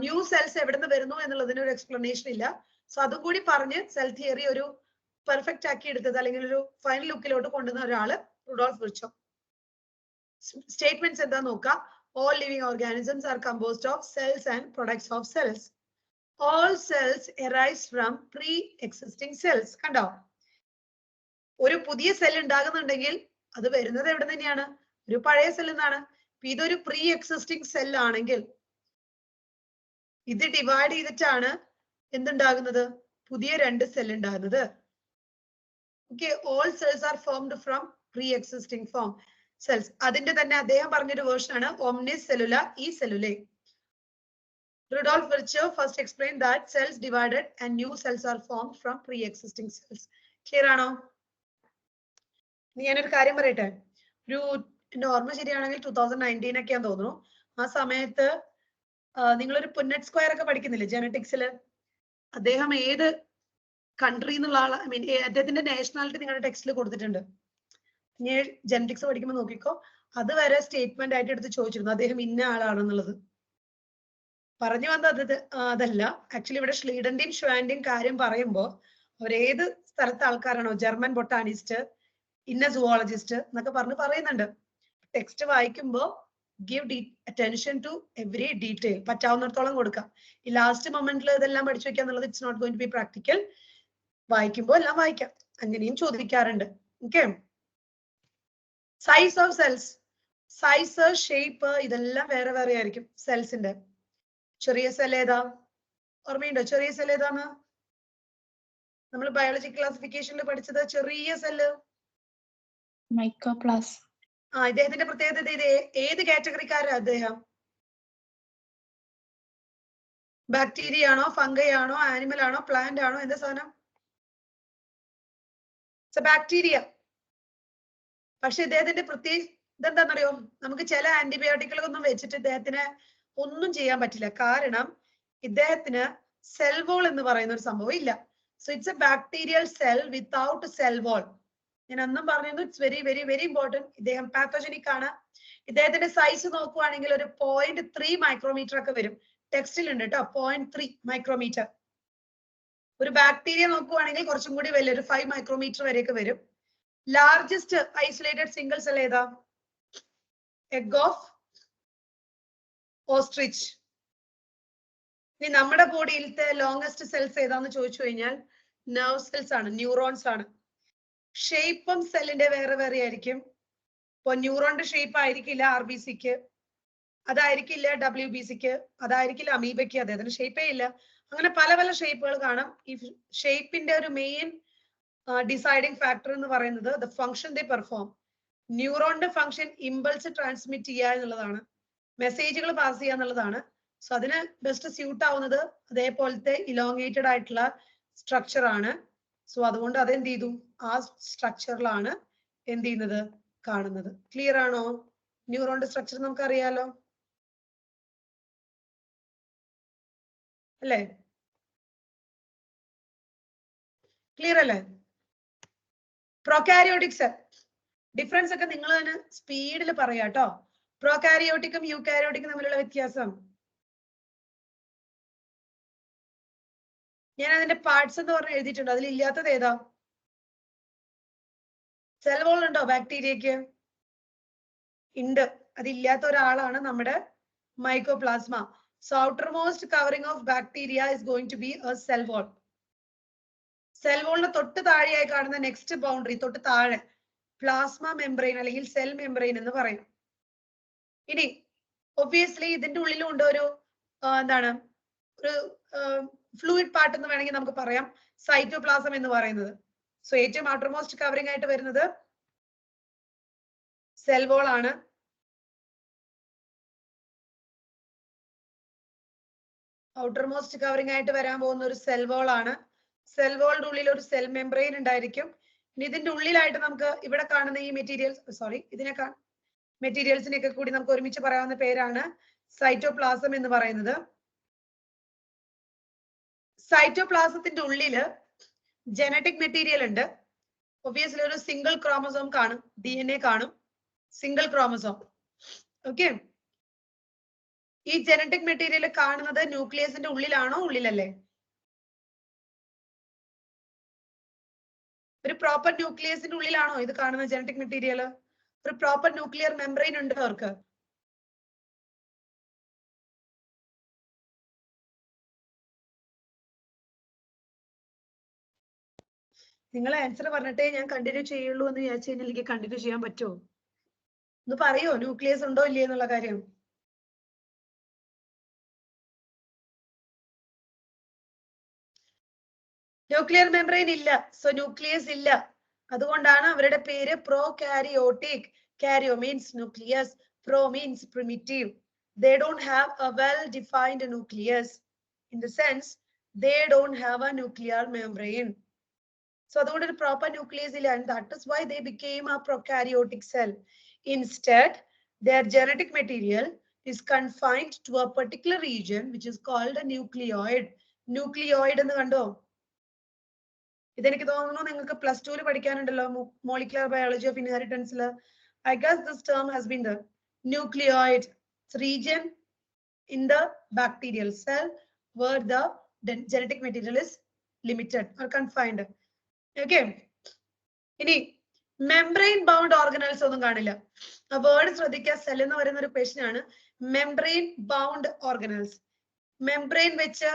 ന്യൂ സെൽസ് എവിടെ നിന്ന് വരുന്നു എന്നുള്ളതിന് ഒരു എക്സ്പ്ലനേഷൻ ഇല്ല. സോ അതും കൂടി പറഞ്ഞ് സെൽ തിയറി ഒരു പെർഫെക്റ്റ് ആക്കി എടുത്തത് അല്ലെങ്കിൽ ഒരു ഫൈനൽ ലുക്കിലോട്ട് കൊണ്ടുവന്ന ഒരാള് റുഡോൾഫ് വിർച്ചോ. സ്റ്റേറ്റ്മെന്റ്സ് എന്താ നോക്കാം. All living organisms are composed of cells and products of cells. All cells arise from pre-existing cells. കണ്ടോ? ഒരു പുതിയ സെൽ ഉണ്ടാകുന്നുണ്ടെങ്കിൽ അത് വരുന്നത് എവിടെ തന്നെയാണ്? ഒരു പഴയ സെൽ നിന്നാണ്. ഇതൊരു പ്രീ എക്സിസ്റ്റിംഗ് സെൽ ആണെങ്കിൽ ഇത് ഡിവൈഡ് ചെയ്തിട്ടാണ് എന്തുണ്ടാകുന്നത്? പുതിയ രണ്ട് സെൽ ഉണ്ടാകുന്നത്. Okay, all cells are formed from pre-existing form cells. അതിന്റെ തന്നെ അദ്ദേഹം പറഞ്ഞൊരു വേർഷൻ ആണ് omnis cellula e cellulae. Rudolf Virchow first explained that cells divided and new cells are formed from pre-existing cells. Clear ആണോ? ഞാനൊരു കാര്യം പറയട്ടെ. ഒരു എന്റെ ഓർമ്മ ശരിയാണെങ്കിൽ 2019 ഒക്കെയാന്ന് തോന്നുന്നു. ആ സമയത്ത് നിങ്ങളൊരു പുന്നറ്റ് സ്ക്വയർ ഒക്കെ പഠിക്കുന്നില്ലേ ജെനറ്റിക്സില്? അദ്ദേഹം ഏത് കൺട്രി എന്നുള്ള ആള്, ഐ മീൻ അദ്ദേഹത്തിന്റെ നാഷണാലിറ്റി നിങ്ങളുടെ ടെക്സ്റ്റിൽ കൊടുത്തിട്ടുണ്ട്. നീ ജെനറ്റിക്സ് പഠിക്കുമ്പോൾ നോക്കിക്കോ, അതുവരെ സ്റ്റേറ്റ്മെന്റ് ആയിട്ട് എടുത്ത് ചോദിച്ചിരുന്നു അദ്ദേഹം ഇന്ന ആളാണെന്നുള്ളത്. പറഞ്ഞു വന്നത് അതല്ല. ആക്ച്വലി ഇവിടെ ഷ്ലീഡന്റെയും ഷ്വാന്റെയും കാര്യം പറയുമ്പോൾ അവരേത് സ്ഥലത്തെ ആൾക്കാരാണോ, ജർമ്മൻ ബൊട്ടാനിസ്റ്റ്, ഇന്ന സുവോളജിസ്റ്റ് എന്നൊക്കെ പറയുന്നുണ്ട്. ടെക്സ്റ്റ് വായിക്കുമ്പോൾ give attention to every detail. പറ്റാവുന്നിടത്തോളം കൊടുക്കാം. ഈ ലാസ്റ്റ് മൊമെന്റിൽ ഇതെല്ലാം പഠിച്ചു വെക്കുക എന്നുള്ളത് it's not going to be practical. വായിക്കുമ്പോൾ എല്ലാം വായിക്കാം. അങ്ങനെയും ചോദിക്കാറുണ്ട്. Okay. Size of cells, size, shape ഇതെല്ലാം വേറെ വേറെ ആയിരിക്കും സെൽസിന്റെ. ചെറിയ സെൽ ഏതാ? ഓർമ്മയുണ്ടോ ചെറിയ സെൽ ഏതാന്ന്? നമ്മൾ ബയോളജി ക്ലാസിഫിക്കേഷനിൽ പഠിച്ചത് ചെറിയ സെല്ല് മൈക്കോപ്ലാസ്. ഇദ്ദേഹത്തിന്റെ പ്രത്യേകത ഇത് ഏത് കാറ്റഗറിക്കാരാ അദ്ദേഹം? ബാക്ടീരിയ ആണോ, ഫംഗൈ ആണോ, ആനിമൽ ആണോ, പ്ലാന്റ് ആണോ? എന്താ സാധനം? ബാക്ടീരിയ. പക്ഷെ ഇദ്ദേഹത്തിന്റെ ഇതെന്താണെന്നറിയോ? നമുക്ക് ചില ആന്റിബയോട്ടിക്കുകളൊന്നും വെച്ചിട്ട് ഇദ്ദേഹത്തിന് ഒന്നും ചെയ്യാൻ പറ്റില്ല. കാരണം ഇദ്ദേഹത്തിന് സെൽ വോൾ എന്ന് പറയുന്ന ഒരു സംഭവം ഇല്ല. So it's a bacterial cell without cell wall. ഞാൻ അന്നും പറഞ്ഞിരുന്നു it's very very very important. ഇദ്ദേഹം പാത്തോജനിക് ആണ്. ഇദ്ദേഹത്തിന്റെ സൈസ് നോക്കുവാണെങ്കിൽ ഒരു 0.3 മൈക്രോമീറ്റർ ഒക്കെ വരും. ടെക്സ്റ്റിലുണ്ട് കേട്ടോ, 0.3 മൈക്രോമീറ്റർ. ഒരു ബാക്ടീരിയ നോക്കുവാണെങ്കിൽ കുറച്ചും കൂടി വലിയ ഒരു 5 മൈക്രോമീറ്റർ വരെയൊക്കെ വരും. ലാർജസ്റ്റ് ഐസൊലേറ്റഡ് സിംഗിൾ സെൽ ഏതാ? Egg of ostrich. ഇനി നമ്മുടെ ബോഡിയിലത്തെ ലോങ്സ്റ്റ് സെൽസ് ഏതാന്ന് ചോദിച്ചു കഴിഞ്ഞാൽ നെർവ് സെൽസ് ആണ്, ന്യൂറോൺസ് ആണ്. ഷേപ്പും സെല്ലിന്റെ വേറെ വേറെ ആയിരിക്കും. ഇപ്പൊ ന്യൂറോണിന്റെ ഷേപ്പ് ആയിരിക്കില്ല RBCക്ക്, അതായിരിക്കില്ല WBCക്ക്, അതായിരിക്കില്ല അമീബയ്ക്ക്. അദ്ദേഹത്തിന് ഷേപ്പേ ഇല്ല. അങ്ങനെ പല പല ഷേപ്പുകൾ കാണാം. ഈ ഷേപ്പിന്റെ ഒരു മെയിൻ ഡിസൈഡിങ് ഫാക്ടർ എന്ന് പറയുന്നത് ദ ഫംഗ്ഷൻ ദേ പെർഫോം. ന്യൂറോണിന്റെ ഫംഗ്ഷൻ ഇമ്പൾസ് ട്രാൻസ്മിറ്റ് ചെയ്യുക എന്നുള്ളതാണ്, മെസ്സേജുകൾ പാസ് ചെയ്യുക എന്നുള്ളതാണ്. സോ അതിന് ബെസ്റ്റ് സ്യൂട്ട് ആവുന്നത് അതേപോലത്തെ ഇലോങ്ങേറ്റഡ് ആയിട്ടുള്ള സ്ട്രക്ചർ ആണ്. സോ അതുകൊണ്ട് അതെന്ത് ചെയ്തു? ആ സ്ട്രക്ചറിലാണ് എന്ത് ചെയ്യുന്നത്? കാണുന്നത്. ക്ലിയർ ആണോ? ന്യൂറോണിന്റെ സ്ട്രക്ചർ നമുക്ക് അറിയാലോ അല്ലേ? ക്ലിയർ അല്ലേ? പ്രോകാരിയോട്ടിക് സെൽ ഡിഫറൻസ് ഒക്കെ നിങ്ങൾ തന്നെ സ്പീഡിൽ പറയാട്ടോ. പ്രോകാരിയോട്ടിക്കും യൂകാരിയോട്ടിക്കും തമ്മിലുള്ള വ്യത്യാസം ഞാൻ അതിന്റെ പാർട്സ് എന്ന് പറഞ്ഞ് എഴുതിയിട്ടുണ്ട്. അതിൽ ഇല്ലാത്തത് ഏതാ? സെൽ വോൾ ഉണ്ടോ ബാക്ടീരിയക്ക്? ഉണ്ട്. അതില്ലാത്ത ഒരാളാണ് നമ്മുടെ mycoplasma. So outermost covering of bacteria is going to be a cell wall. Cell വോളിന് തൊട്ട് താഴെയായി കാണുന്ന നെക്സ്റ്റ് ബൗണ്ടറി തൊട്ട് താഴെ പ്ലാസ്മ മെംബ്രെയിൻ അല്ലെങ്കിൽ സെൽ മെംബ്രെയിൻ എന്ന് പറയും. ഇനി ഒബ്വിയസ്ലി ഇതിന്റെ ഉള്ളിലും ഉണ്ട് ഒരു എന്താണ്, ഒരു ഫ്ലൂയിഡ് പാർട്ട് എന്ന് വേണമെങ്കിൽ നമുക്ക് പറയാം, സൈറ്റോപ്ലാസം എന്ന് പറയുന്നത്. സോ ഏറ്റവും ഔട്ടർമോസ്റ്റ് കവറിംഗ് ആയിട്ട് വരുന്നത് സെൽ വോൾ ആണ്. ഔട്ടർമോസ്റ്റ് കവറിംഗ് ആയിട്ട് വരാൻ പോകുന്ന ഒരു സെൽ വോൾ ആണ്. സെൽ വോളിന്റെ ഉള്ളിൽ ഒരു സെൽ മെംബ്രെയിൻ ഉണ്ടായിരിക്കും. ഇനി ഇതിന്റെ ഉള്ളിലായിട്ട് നമുക്ക് ഇവിടെ കാണുന്ന ഈ മെറ്റീരിയൽസിനെയൊക്കെ കൂടി നമുക്ക് ഒരുമിച്ച് പറയാവുന്ന പേരാണ് സൈറ്റോപ്ലാസം എന്ന് പറയുന്നത്. സൈറ്റോപ്ലാസത്തിന്റെ ഉള്ളില് ജനറ്റിക് മെറ്റീരിയൽ ഉണ്ട്. ഒബ്വിയസ്ലി ഒരു സിംഗിൾ ക്രോമസോം കാണും, DNA കാണും, സിംഗിൾ ക്രോമസോം. ഓക്കെ. ഈ ജനറ്റിക് മെറ്റീരിയൽ കാണുന്നത് ന്യൂക്ലിയസിന്റെ ഉള്ളിലാണോ ഉള്ളിലല്ലേ? ഒരു പ്രോപ്പർ ന്യൂക്ലിയസിന്റെ ഉള്ളിലാണോ ഇത് കാണുന്ന ജനറ്റിക് മെറ്റീരിയൽ? ഒരു പ്രോപ്പർ ന്യൂക്ലിയർ മെംബ്രെയിൻ ഉണ്ട് അവർക്ക്. നിങ്ങൾ ആൻസർ പറഞ്ഞിട്ടേ ഞാൻ കണ്ടിന്യൂ ചെയ്യുള്ളൂ എന്ന് വിചാരിച്ചു കഴിഞ്ഞാൽ എനിക്ക് കണ്ടിന്യൂ ചെയ്യാൻ പറ്റുമോ? ഒന്ന് പറയോ ന്യൂക്ലിയസ് ഉണ്ടോ ഇല്ലേ എന്നുള്ള കാര്യം? ന്യൂക്ലിയർ മെംബ്രെയിൻ ഇല്ല, സോ ന്യൂക്ലിയസ് ഇല്ല. അതുകൊണ്ടാണ് അവരുടെ പേര് prokaryotic. Karyo means nucleus, pro means primitive. They don't have a well-defined nucleus. In the sense, they don't have a nuclear membrane. So അതുകൊണ്ട് ഒരു പ്രോപ്പർ ന്യൂക്ലിയസ് ഇല്ല, and that is why they became a prokaryotic cell. Instead, their genetic material is confined to a particular region which is called a nucleoid. Nucleoid എന്ന് കണ്ടോ? ഇതെനിക്ക് തോന്നുന്നു നിങ്ങൾക്ക് +2 പഠിക്കാനുണ്ടല്ലോ, molecular biology of inheritance. I guess this term has been the nucleoid region in the bacterial cell where the genetic material is limited or confined. Okay. ഇനി membrane bound organelles ഒന്നും കാണില്ല. ആ word ശ്രദ്ധിക്കുക. സെൽ എന്ന് പറയുന്ന ഒരു question ആണ്. Membrane bound organelles, membrane വെച്ച്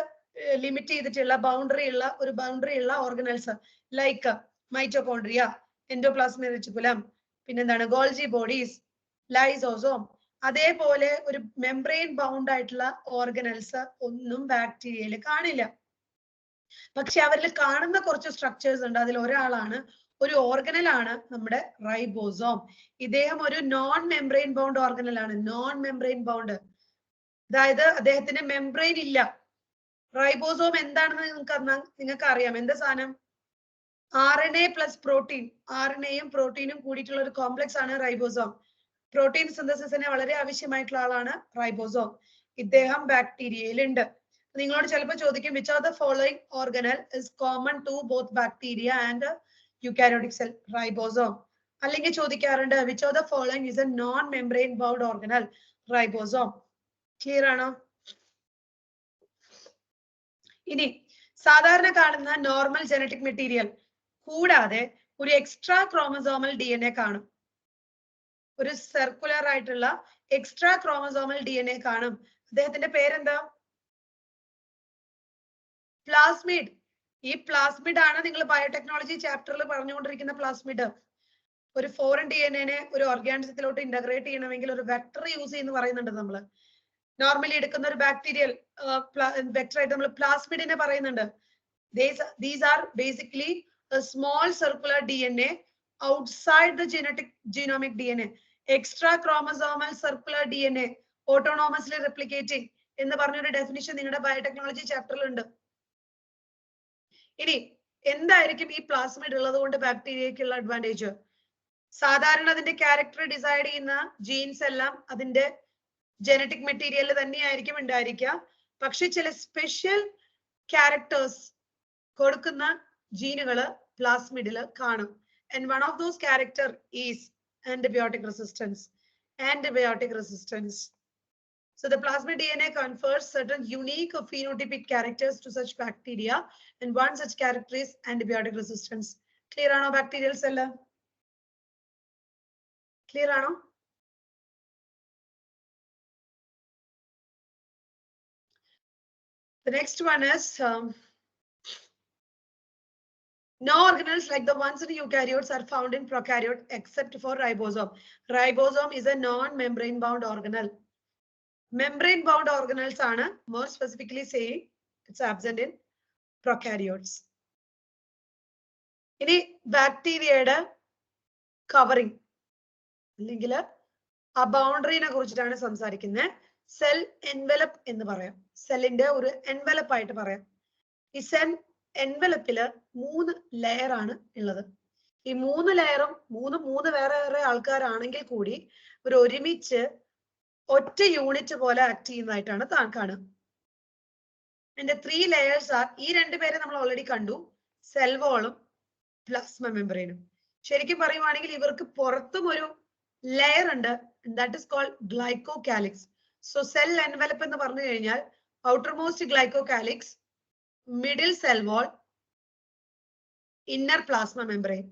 ലിമിറ്റ് ചെയ്തിട്ടുള്ള ബൗണ്ടറി ഉള്ള organelles like mitochondria, endoplasmic reticulum, പിന്നെന്താണ് ഗോൾജി ബോഡീസ്, ലൈസോസോം. അതേപോലെ ഒരു മെംബ്രെയിൻ ബൗണ്ട് ആയിട്ടുള്ള ഓർഗനൽസ് ഒന്നും ബാക്ടീരിയയിൽ കാണില്ല. പക്ഷെ അവരിൽ കാണുന്ന കുറച്ച് സ്ട്രക്ചേഴ്സ് ഉണ്ട്. അതിൽ ഒരാളാണ്, ഒരു ഓർഗനൽ ആണ് നമ്മുടെ റൈബോസോം. ഇദ്ദേഹം ഒരു നോൺ മെംബ്രെയിൻ ബൗണ്ട് ഓർഗനൽ ആണ്. നോൺ മെംബ്രെയിൻ ബൗണ്ട്, അതായത് അദ്ദേഹത്തിന് മെംബ്രെയിൻ ഇല്ല. റൈബോസോം എന്താണെന്ന് നിങ്ങൾക്ക് അറിയാം. എന്താ സാധനം? RNA plus protein. RNAയും പ്രോട്ടീനും കൂടിയിട്ടുള്ള ഒരു കോംപ്ലക്സ് ആണ് റൈബോസോം. പ്രോട്ടീൻ സിന്തസിസിന് വളരെ ആവശ്യമായിട്ടുള്ള ആളാണ് റൈബോസോം. ഇദ്ദേഹം ബാക്ടീരിയയിലുണ്ട്. നിങ്ങളോട് ചിലപ്പോൾ ചോദിക്കും, which of the following organelle is common to both bacteria and eukaryotic cell? Ribosome. അല്ലെങ്കിൽ ചോദിക്കാറുണ്ട്, which of the following is a non membrane bound organelle? Ribosome. Clear ആണോ? ഇനി സാധാരണ കാണുന്ന നോർമൽ ജനറ്റിക് മെറ്റീരിയൽ കൂടാതെ ഒരു എക്സ്ട്രാ ക്രോമസോമൽ DNA കാണും. ഒരു സർക്കുലർ ആയിട്ടുള്ള എക്സ്ട്രാ ക്രോമസോമൽ DNA കാണും. അദ്ദേഹത്തിന്റെ പേരെന്താ? പ്ലാസ്മിഡ്. ഈ പ്ലാസ്മിഡ് ആണ് നിങ്ങൾ ബയോടെക്നോളജി ചാപ്റ്ററിൽ പറഞ്ഞുകൊണ്ടിരിക്കുന്ന പ്ലാസ്മിഡ്. ഒരു ഫോറിൻ DNA ഒരു ഓർഗാനിസത്തിലോട്ട് ഇന്റഗ്രേറ്റ് ചെയ്യണമെങ്കിൽ ഒരു വെക്ടർ യൂസ് ചെയ്യുന്നു പറയുന്നുണ്ട്. നമ്മൾ നോർമലി എടുക്കുന്ന ഒരു ബാക്ടീരിയൽ വെക്ടർ ആയിട്ട് നമ്മൾ പ്ലാസ്മിഡിനെ പറയുന്നുണ്ട്. These are basically a small circular DNA outside the genomic DNA. Extra chromosomal circular DNA, autonomously replicating എന്ന് പറഞ്ഞൊരു ഡെഫിനിഷൻ നിങ്ങളുടെ ബയോടെക്നോളജി ചാപ്റ്ററിൽ ഉണ്ട്. ഇനി എന്തായിരിക്കും ഈ പ്ലാസ്മിഡ് ഉള്ളത് കൊണ്ട് ബാക്ടീരിയക്കുള്ള അഡ്വാൻറ്റേജ്? സാധാരണ അതിന്റെ ക്യാരക്ടർ ഡിസൈഡ് ചെയ്യുന്ന ജീൻസ് എല്ലാം അതിന്റെ ജനറ്റിക് മെറ്റീരിയലിൽ തന്നെയായിരിക്കും ഉണ്ടായിരിക്കുക. പക്ഷെ ചില സ്പെഷ്യൽ ക്യാരക്ടേഴ്സ് കൊടുക്കുന്ന ജീനുകള് പ്ലാസ്മിഡില് കാണും. And one of those character is antibiotic resistance. Antibiotic resistance. So the plasmid DNA confers certain unique phenotypic characters to such bacteria, and one such character is antibiotic resistance. Clear ആണോ bacterial cell? Clear ആണോ? The next one is no organelles like the ones in eukaryotes are found in prokaryote except for ribosome. Ribosome is a non-membrane bound organelle. Membrane bound organelles are more specifically saying it's absent in prokaryotes. In bacteria covering a boundary na kuറിച്ചിട്ടാണ് സംസാരിക്കുന്നത്. Cell envelope എന്ന് പറയാം. സെല്ലിന്റെ ഒരു envelope ആയിട്ട് പറയാം. ഈ cell envelope-ല് 3 layer ആണ് ഉള്ളത്. ഈ 3 ലെയറും മൂന്ന് വേറെ വേറെ ആൾക്കാരാണെങ്കിൽ കൂടി ഒരു ഒരുമിച്ച് ഒറ്റ യൂണിറ്റ് പോലെ ആക്ട് ചെയ്യുന്നതായിട്ടാണ് കാണുക. അതിന്റെ 3 layers are, ഈ രണ്ട് പേരെ നമ്മൾ ഓൾറെഡി കണ്ടു, സെൽ വാളും പ്ലാസ്മ മെംബ്രെയിനും. ശരിക്കും പറയുവാണെങ്കിൽ ഇവർക്ക് പുറത്തും ഒരു ലെയർ ഉണ്ട്, that is called glycocalyx. So cell envelope എന്ന് പറഞ്ഞു കഴിഞ്ഞാൽ outermost glycocalyx, middle cell wall, inner plasma membrane.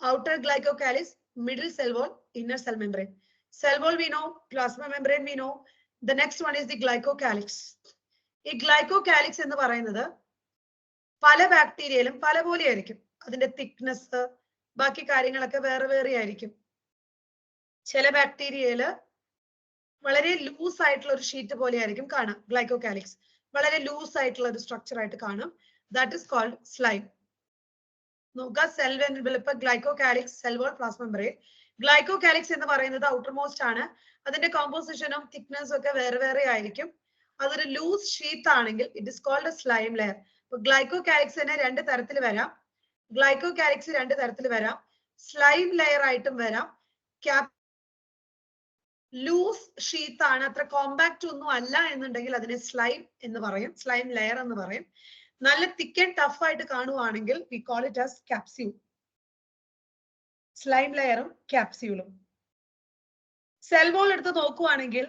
Outer glycocalyx, middle cell wall, inner cell membrane. Cell wall we know, plasma membrane we know. The next one is the glycocalyx. ഈ ഗ്ലൈക്കോകാലിക്സ് എന്ന് പറയുന്നത് പല ബാക്ടീരിയയിലും പല പോലെ ആയിരിക്കും. അതിന്റെ തിക്നെസ് ബാക്കി കാര്യങ്ങളൊക്കെ വേറെ വേറെ ആയിരിക്കും. ചില ബാക്ടീരിയയില് വളരെ ലൂസ് ആയിട്ടുള്ള ഒരു ഷീറ്റ് പോലെ ആയിരിക്കും കാണാം. ഗ്ലൈക്കോകാലിക്സ് വളരെ ലൂസ് ആയിട്ടുള്ള ഒരു സ്ട്രക്ചർ ആയിട്ട് കാണും. That is called slime. നോക്കുക, cell envelope, glycocalyx, cell wall, plasma membrane. Glycocalyx എന്ന് പറയുന്നത് ഔട്ടർ മോസ്റ്റ് ആണ്. അതിന്റെ കോമ്പോസിഷനും തിക്നെസ്സും ഒക്കെ വേറെ വേറെ ആയിരിക്കും. അതൊരു ലൂസ് ഷീറ്റ് ആണെങ്കിൽ it is called slime layer. ഗ്ലൈക്കോകാലിക്സിനെ രണ്ട് തരത്തിൽ വരാം. ഗ്ലൈക്കോകാലിക്സ് രണ്ട് തരത്തിൽ വരാം. സ്ലൈം ലെയർ ആയിട്ടും വരാം. ലൂസ് ഷീറ്റ് ആണ്, അത്ര കോമ്പാക്ട് ഒന്നും അല്ല എന്നുണ്ടെങ്കിൽ അതിനെ സ്ലൈം എന്ന് പറയും, സ്ലൈം ലെയർ എന്ന് പറയും. നല്ല തിക്ക് ആൻഡ് ടഫ് ആയിട്ട് കാണുവാണെങ്കിൽ we call it as capsule. Slime ലെയറും ക്യാപ്സ്യൂളും. സെൽ വാൾ എടുത്ത് നോക്കുവാണെങ്കിൽ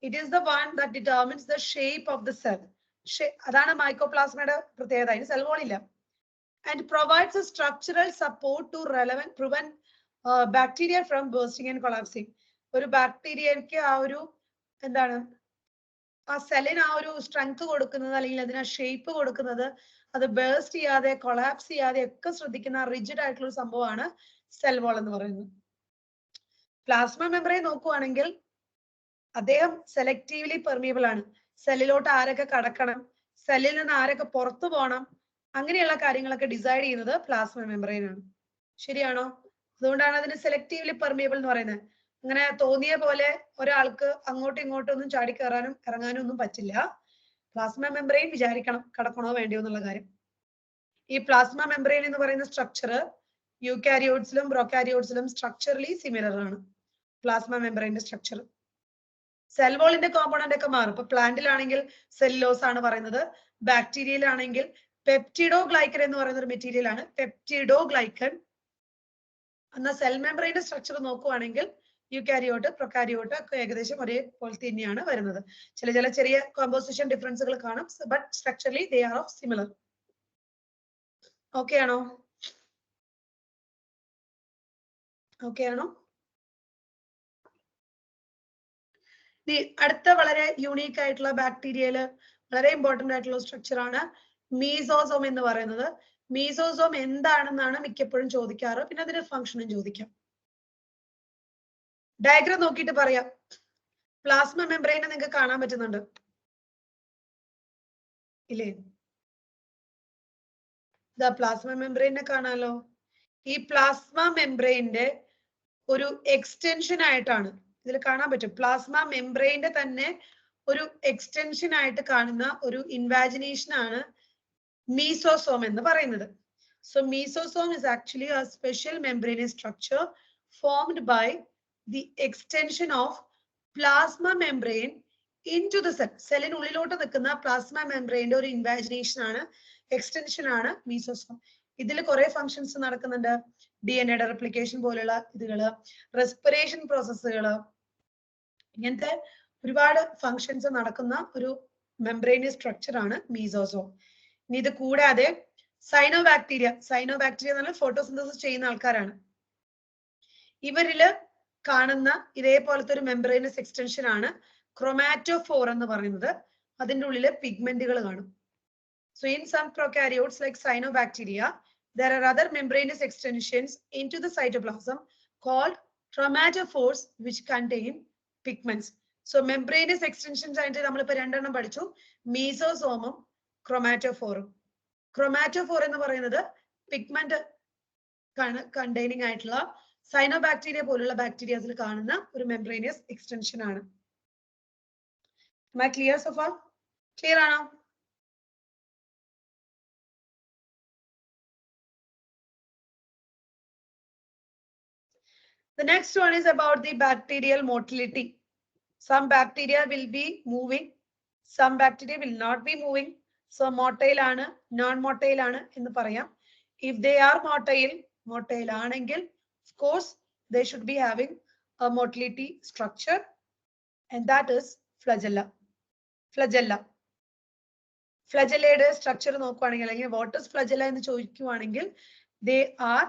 it is the one that determines the shape of the cell. അതാണ് മൈക്കോപ്ലാസ്മയുടെ പ്രത്യേകത. അതിന് സെൽ വാൾ ഇല്ല. And provides a structural support to prevent bacteria from bursting and collapsing. ഒരു ബാക്ടീരിയക്ക് ആ ഒരു എന്താണ്, ആ സെല്ലിന് ആ ഒരു സ്ട്രെങ്ത് കൊടുക്കുന്നത്, അല്ലെങ്കിൽ അതിന് ആ ഷേപ്പ് കൊടുക്കുന്നത്, അത് ബേഴ്സ്റ്റ് ചെയ്യാതെ കൊളാപ്സ് ചെയ്യാതെ ഒക്കെ ശ്രദ്ധിക്കുന്ന റിജിഡ് ആയിട്ടുള്ള ഒരു സംഭവമാണ് സെൽ വാൾ എന്ന് പറയുന്നത്. പ്ലാസ്മ മെംബ്രെയിൻ നോക്കുവാണെങ്കിൽ അദ്ദേഹം സെലക്റ്റീവ്ലി പെർമിയബിൾ ആണ്. സെല്ലിലോട്ട് ആരൊക്കെ കടക്കണം, സെല്ലിൽ നിന്ന് ആരൊക്കെ പുറത്തു പോകണം, അങ്ങനെയുള്ള കാര്യങ്ങളൊക്കെ ഡിസൈഡ് ചെയ്യുന്നത് പ്ലാസ്മ മെംബ്രെയിൻ ആണ്. ശരിയാണോ? അതുകൊണ്ടാണ് അതിന് സെലക്റ്റീവ്ലി പെർമിയബിൾ എന്ന് പറയുന്നത്. അങ്ങനെ തോന്നിയ പോലെ ഒരാൾക്ക് അങ്ങോട്ടും ഇങ്ങോട്ടും ഒന്നും ചാടിക്കയറാനും ഇറങ്ങാനും ഒന്നും പറ്റില്ല. പ്ലാസ്മ മെംബ്രെയിൻ വിചാരിക്കണം കടക്കണോ വേണ്ടിയോ എന്നുള്ള കാര്യം. ഈ പ്ലാസ്മ മെംബ്രെയിൻ എന്ന് പറയുന്ന സ്ട്രക്ചർ യൂകാരിയോട്സിലും ബ്രോകാരിയോട്സിലും സ്ട്രക്ചറലി സിമിലർ ആണ്. പ്ലാസ്മ മെംബ്രെയിന്റെ സ്ട്രക്ചർ. സെൽ വാളിന്റെ കോമ്പണന്റ് ഒക്കെ മാറും. ഇപ്പൊ പ്ലാന്റിലാണെങ്കിൽ സെല്ലുലോസ് ആണ് പറയുന്നത്, ബാക്ടീരിയയിലാണെങ്കിൽ പെപ്റ്റിഡോഗ്ലൈക്കൻ എന്ന് പറയുന്ന ഒരു മെറ്റീരിയൽ ആണ് പെപ്റ്റിഡോഗ്ലൈക്കൻ. എന്നാൽ സെൽ മെംബ്രെയിന്റെ സ്ട്രക്ചർ നോക്കുവാണെങ്കിൽ യൂകാരിയോട്ട് പ്രൊകാരിയോട്ട് ഒക്കെ ഏകദേശം ഒരേപോലെ തന്നെയാണ് വരുന്നത്. ചില ചെറിയ കോമ്പോസിഷൻ ഡിഫറൻസുകൾ കാണും, but structurally they are of similar. Okay ആണോ? ഓക്കെ ആണോ? അടുത്ത വളരെ യൂണീക്ക് ആയിട്ടുള്ള ബാക്ടീരിയയില് വളരെ ഇമ്പോർട്ടന്റ് ആയിട്ടുള്ള സ്ട്രക്ചർ ആണ് മീസോസോം എന്ന് പറയുന്നത്. മീസോസോം എന്താണെന്നാണ് മിക്കപ്പോഴും ചോദിക്കാറ്. പിന്നെ അതിന്റെ ഫംഗ്ഷനും ചോദിക്കാം. ഡയഗ്രാം നോക്കിയിട്ട് പറയാം. പ്ലാസ്മ മെംബ്രെയിനെ നിങ്ങൾക്ക് കാണാൻ പറ്റുന്നുണ്ട് ഇല്ലേ? പ്ലാസ്മ മെംബ്രെയിനെ കാണാലോ. ഈ പ്ലാസ്മ മെംബ്രെയിന്റെ ഒരു എക്സ്റ്റൻഷൻ ആയിട്ടാണ് ഇതിൽ കാണാൻ പറ്റും. പ്ലാസ്മ മെംബ്രെയിന്റെ തന്നെ ഒരു എക്സ്റ്റൻഷൻ ആയിട്ട് കാണുന്ന ഒരു ഇൻവാജിനേഷൻ ആണ് മീസോസോം എന്ന് പറയുന്നത്. So mesosome is actually a special membranous structure formed by the extension of plasma membrane into the cell. സെല്ലിനുള്ളിലോട്ട് നിൽക്കുന്ന പ്ലാസ്മ മെംബ്രെയിന്റെ ഒരു ഇൻവാജിനേഷൻ ആണ്, എക്സ്റ്റൻഷൻ ആണ് മീസോസോം. ഇതിൽ കുറെ ഫങ്ഷൻസ് നടക്കുന്നുണ്ട്. DNA റെപ്ലിക്കേഷൻ പോലുള്ള ഇതുകള്, റെസ്പിറേഷൻ പ്രോസസ്സുകള്, ഇങ്ങനത്തെ ഒരുപാട് ഫങ്ഷൻസ് നടക്കുന്ന ഒരു മെംബ്രെയിനസ് സ്ട്രക്ചർ ആണ് മീസോസോം. ഇനി ഇത് കൂടാതെ സൈനോബാക്ടീരിയ എന്ന് പറഞ്ഞാൽ ഫോട്ടോസിന്തസിസ് ചെയ്യുന്ന ആൾക്കാരാണ്. ഇവരില് കാണുന്ന ഇതേപോലത്തെ ഒരു മെംബ്രെയിനസ് എക്സ്റ്റൻഷൻ ആണ് ക്രോമാറ്റോഫോർ എന്ന് പറയുന്നത്. അതിന്റെ ഉള്ളില് പിഗ്മെന്റുകൾ കാണും. So in some prokaryotes like cyanobacteria, there are other membranous extensions into the cytoplasm called chromatophores which contain pigments. So membranous extensions ആയിട്ട് നമ്മളിപ്പോ രണ്ടെണ്ണം പഠിച്ചു, മീസോസോമും ക്രോമാറ്റോഫോറും. ക്രോമാറ്റോഫോർ എന്ന് പറയുന്നത് പിഗ്മെന്റ് കണ്ടെയ്നിങ് ആയിട്ടുള്ള സൈനോബാക്ടീരിയ പോലുള്ള ബാക്ടീരിയസിൽ കാണുന്ന ഒരു മെംബ്രേനിയസ് എക്സ്റ്റൻഷൻ ആണ്. Clear so far? ക്ലിയർ ആണോ? The next one is about the bacterial motility. Some bacteria will be moving, some bacteria will not be moving. So motile ആണ്, non motile ആണ് എന്ന് പറയാം. If they are motile ആണെങ്കിൽ of course they should be having a motility structure and that is flagella. ഫ്ലജല്ലയുടെ structure നോക്കുവാണെങ്കിൽ അല്ലെങ്കിൽ what is flagella എന്ന് ചോദിക്കുവാണെങ്കിൽ they are